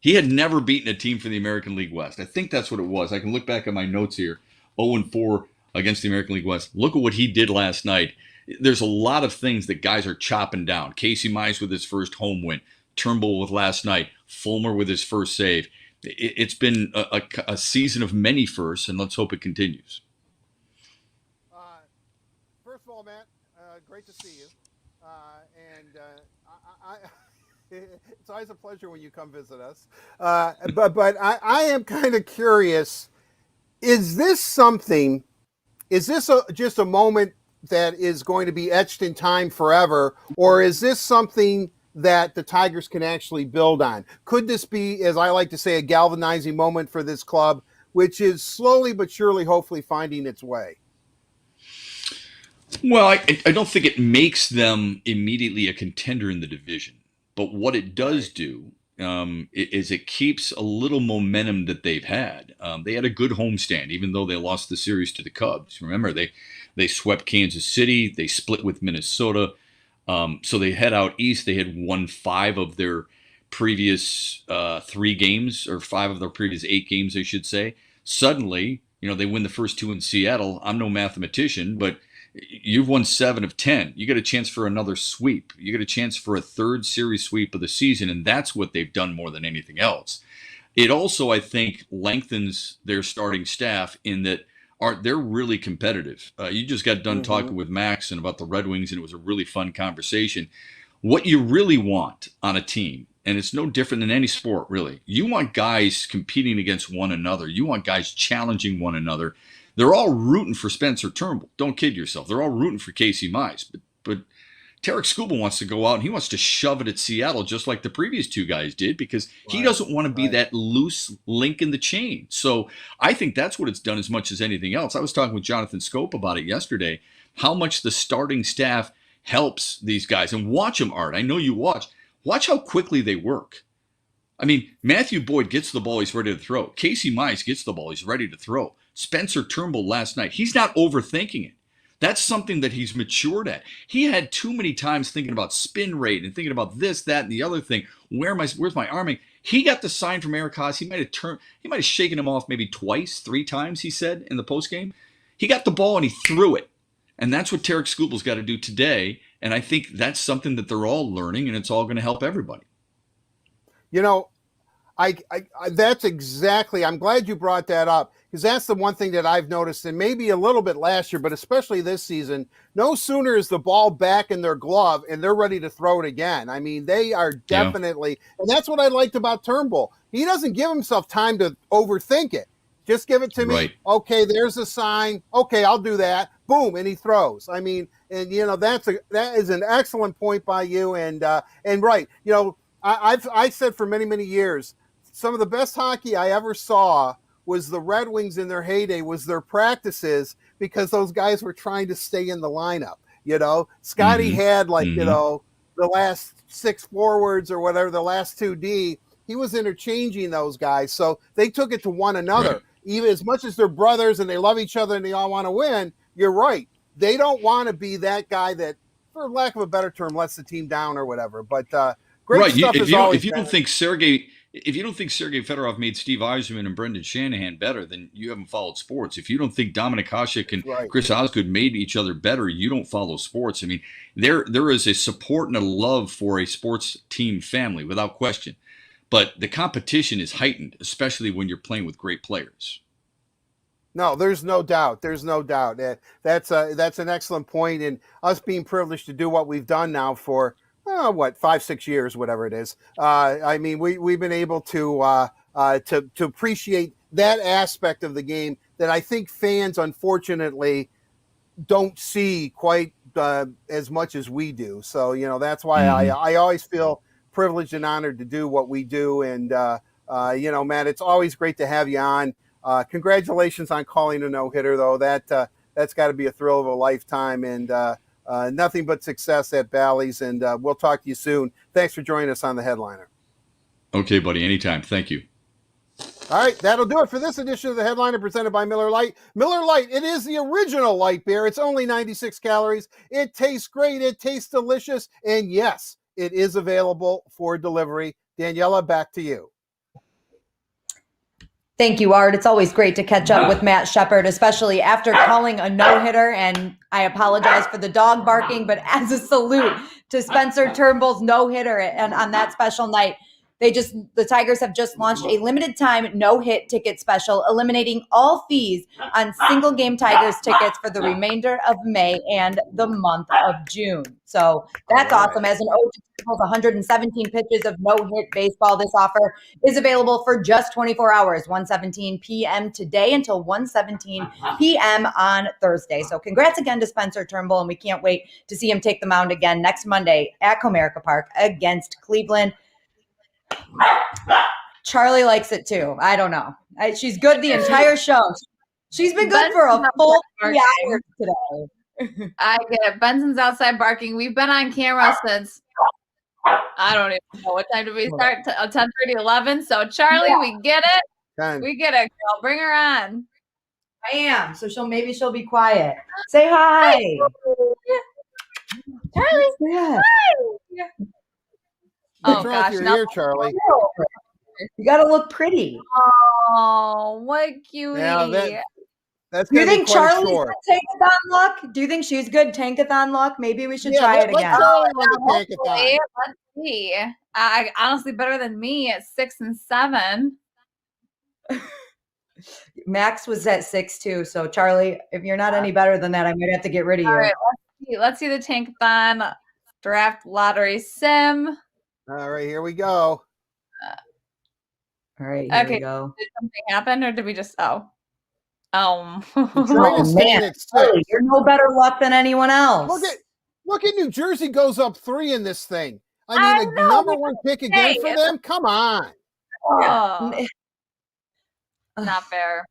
He had never beaten a team for the American League West. I think that's what it was. I can look back at my notes here. 0-4 against the American League West. Look at what he did last night. There's a lot of things that guys are chopping down. Casey Mize with his first home win. Turnbull with last night. Fulmer with his first save. It's been a season of many firsts, and let's hope it continues. First of all, Matt, great to see you. It's always a pleasure when you come visit us. But I am kind of curious. Is this just a moment that is going to be etched in time forever, or is this something that the Tigers can actually build on? Could this be, as I like to say, a galvanizing moment for this club, which is slowly but surely, hopefully, finding its way? Well, I don't think it makes them immediately a contender in the division. But what it does do is it keeps a little momentum that they've had. They had a good homestand, even though they lost the series to the Cubs. Remember, they swept Kansas City. They split with Minnesota. So they head out east. They had won 5 of their previous 3 games, or 5 of their previous 8 games, I should say. Suddenly, they win the first 2 in Seattle. I'm no mathematician, but you've won 7 of 10. You get a chance for another sweep. You get a chance for a 3rd series sweep of the season, and that's what they've done more than anything else. It also, I think, lengthens their starting staff in that they're really competitive. You just got done talking with Max and about the Red Wings, and it was a really fun conversation. What you really want on a team, and it's no different than any sport, really, you want guys competing against one another. You want guys challenging one another. They're all rooting for Spencer Turnbull. Don't kid yourself. They're all rooting for Casey Mize. But Tarek Skubal wants to go out and he wants to shove it at Seattle just like the previous 2 guys did, because he doesn't want to be that loose link in the chain. So I think that's what it's done as much as anything else. I was talking with Jonathan Scope about it yesterday, how much the starting staff helps these guys. And watch them, Art. I know you watch. Watch how quickly they work. I mean, Matthew Boyd gets the ball, he's ready to throw. Casey Mize gets the ball, he's ready to throw. Spencer Turnbull last night, he's not overthinking it. That's something that he's matured at. He had too many times thinking about spin rate and thinking about this, that, and the other thing. Where's my arming? He got the sign from Eric Haas. He might have shaken him off maybe twice, 3 times, he said in the postgame. He got the ball and he threw it. And that's what Tarek Skubal's got to do today. And I think that's something that they're all learning, and it's all going to help everybody. You know, I that's exactly, I'm glad you brought that up, because that's the one thing that I've noticed, and maybe a little bit last year, but especially this season. No sooner is the ball back in their glove and they're ready to throw it again. I mean, they are definitely, and that's what I liked about Turnbull. He doesn't give himself time to overthink it. Just give it to me. Right. Okay, there's a sign. Okay, I'll do that. Boom, and he throws. I mean, and you know, that is an excellent point by you. And right, you know, I said for many years, some of the best hockey I ever saw was the Red Wings in their heyday, was their practices, because those guys were trying to stay in the lineup. You know, Scotty had like, you know, the last 6 forwards or whatever, the last 2D, he was interchanging those guys. So they took it to one another. Right. Even as much as they're brothers and they love each other and they all want to win, you're right. They don't want to be that guy that, for lack of a better term, lets the team down or whatever. But great stuff is always. If you don't think Sergei Fedorov made Steve Yzerman and Brendan Shanahan better, then you haven't followed sports. If you don't think Dominik Hasek and Chris Osgood made each other better, you don't follow sports. I mean, there is a support and a love for a sports team family, without question. But the competition is heightened, especially when you're playing with great players. No, there's no doubt. There's no doubt. That's an excellent point. And us being privileged to do what we've done now for 5-6 years, whatever it is. I mean, we've been able to appreciate that aspect of the game that I think fans, unfortunately, don't see quite as much as we do. So, you know, that's why I always feel privileged and honored to do what we do. And, you know, Matt, it's always great to have you on. Congratulations on calling a no-hitter, though. That's got to be a thrill of a lifetime, and nothing but success at Bally's. And we'll talk to you soon. Thanks for joining us on The Headliner. Okay, buddy. Anytime. Thank you. All right, that'll do it for this edition of The Headliner, presented by Miller Lite. Miller Lite, it is the original light beer. It's only 96 calories. It tastes great. It tastes delicious. And yes, it is available for delivery. Daniela, back to you. Thank you, Art. It's always great to catch up with Matt Shepard, especially after calling a no-hitter. And I apologize for the dog barking, but as a salute to Spencer Turnbull's no-hitter and on that special night, the Tigers have just launched a limited time no-hit ticket special, eliminating all fees on single game Tigers tickets for the remainder of May and the month of June. So that's awesome. As an ode to Turnbull's 117 pitches of no-hit baseball, this offer is available for just 24 hours, 1:17 p.m. today until 1:17 p.m. on Thursday. So congrats again to Spencer Turnbull, and we can't wait to see him take the mound again next Monday at Comerica Park against Cleveland. Charlie likes it too. I don't know. She's good the entire show. She's been good for a full 3 hours today. I get it. Benson's outside barking. We've been on camera since, I don't even know what time did we start? 10:30, 11. So Charlie, we get it. 10. We get it, girl. Bring her on. I am. So she'll be quiet. Say hi. Charlie. Yeah. Hi. What's wrong with your ear, Charlie? You got to look pretty. Oh, what cutie. Yeah, that's Do you think Charlie's short. good tankathon luck? Do you think she's good tankathon luck? Maybe we should try it again. Let's see. I honestly better than me at 6 and 7. Max was at 6 too. So Charlie, if you're not any better than that, I might have to get rid of you. All right, let's see the tankathon draft lottery sim. All right, here we go. All right, here okay. we go. Did something happen, or did we just Oh, man. Charlie, you're no better luck than anyone else. Look at New Jersey goes up 3 in this thing. I mean, the number 1 pick again for them? Come on. Oh. Not fair.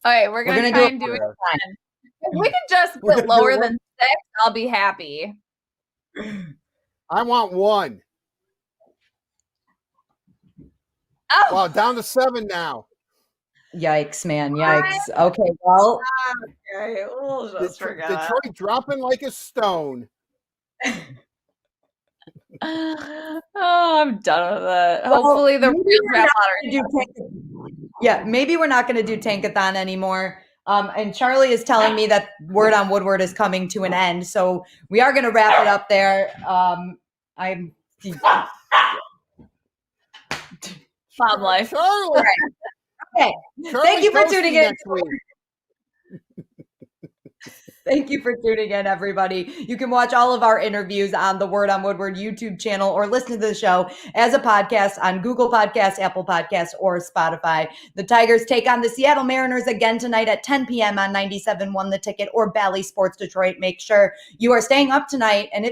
All right, we're gonna try and do it again. If we can just get lower than 6, I'll be happy. I want 1. Oh. Wow, down to 7 now. Yikes, man. Yikes. Okay, well. Okay, we'll just forget. Detroit dropping like a stone. Oh, I'm done with it. Well, Hopefully the maybe real we're draft not lottery. gonna do Yeah, maybe we're not going to do Tankathon anymore. And Charlie is telling me that Word on Woodward is coming to an end, so we are going to wrap it up there. I'm Mom life. Charlie. okay. Charlie Thank you for Ghosty tuning in. next week. Thank you for tuning in, everybody. You can watch all of our interviews on the Word on Woodward YouTube channel or listen to the show as a podcast on Google Podcasts, Apple Podcasts, or Spotify. The Tigers take on the Seattle Mariners again tonight at 10 p.m. on 97.1 The Ticket or Bally Sports Detroit. Make sure you are staying up tonight. And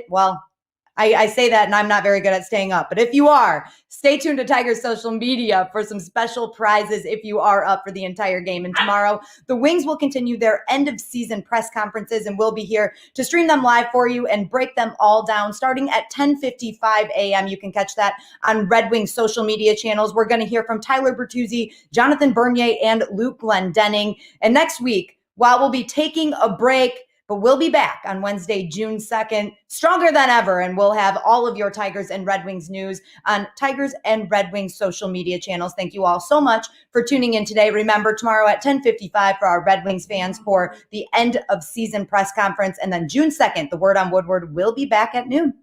I say that and I'm not very good at staying up, but if you are, stay tuned to Tigers social media for some special prizes if you are up for the entire game. And tomorrow, the Wings will continue their end of season press conferences and we'll be here to stream them live for you and break them all down starting at 10:55 a.m. You can catch that on Red Wings social media channels. We're going to hear from Tyler Bertuzzi, Jonathan Bernier, and Luke Glendening. And next week, while we'll be taking a break, but we'll be back on Wednesday, June 2nd, stronger than ever, and we'll have all of your Tigers and Red Wings news on Tigers and Red Wings social media channels. Thank you all so much for tuning in today. Remember, tomorrow at 10:55 for our Red Wings fans for the end of season press conference, and then June 2nd, the Word on Woodward will be back at noon.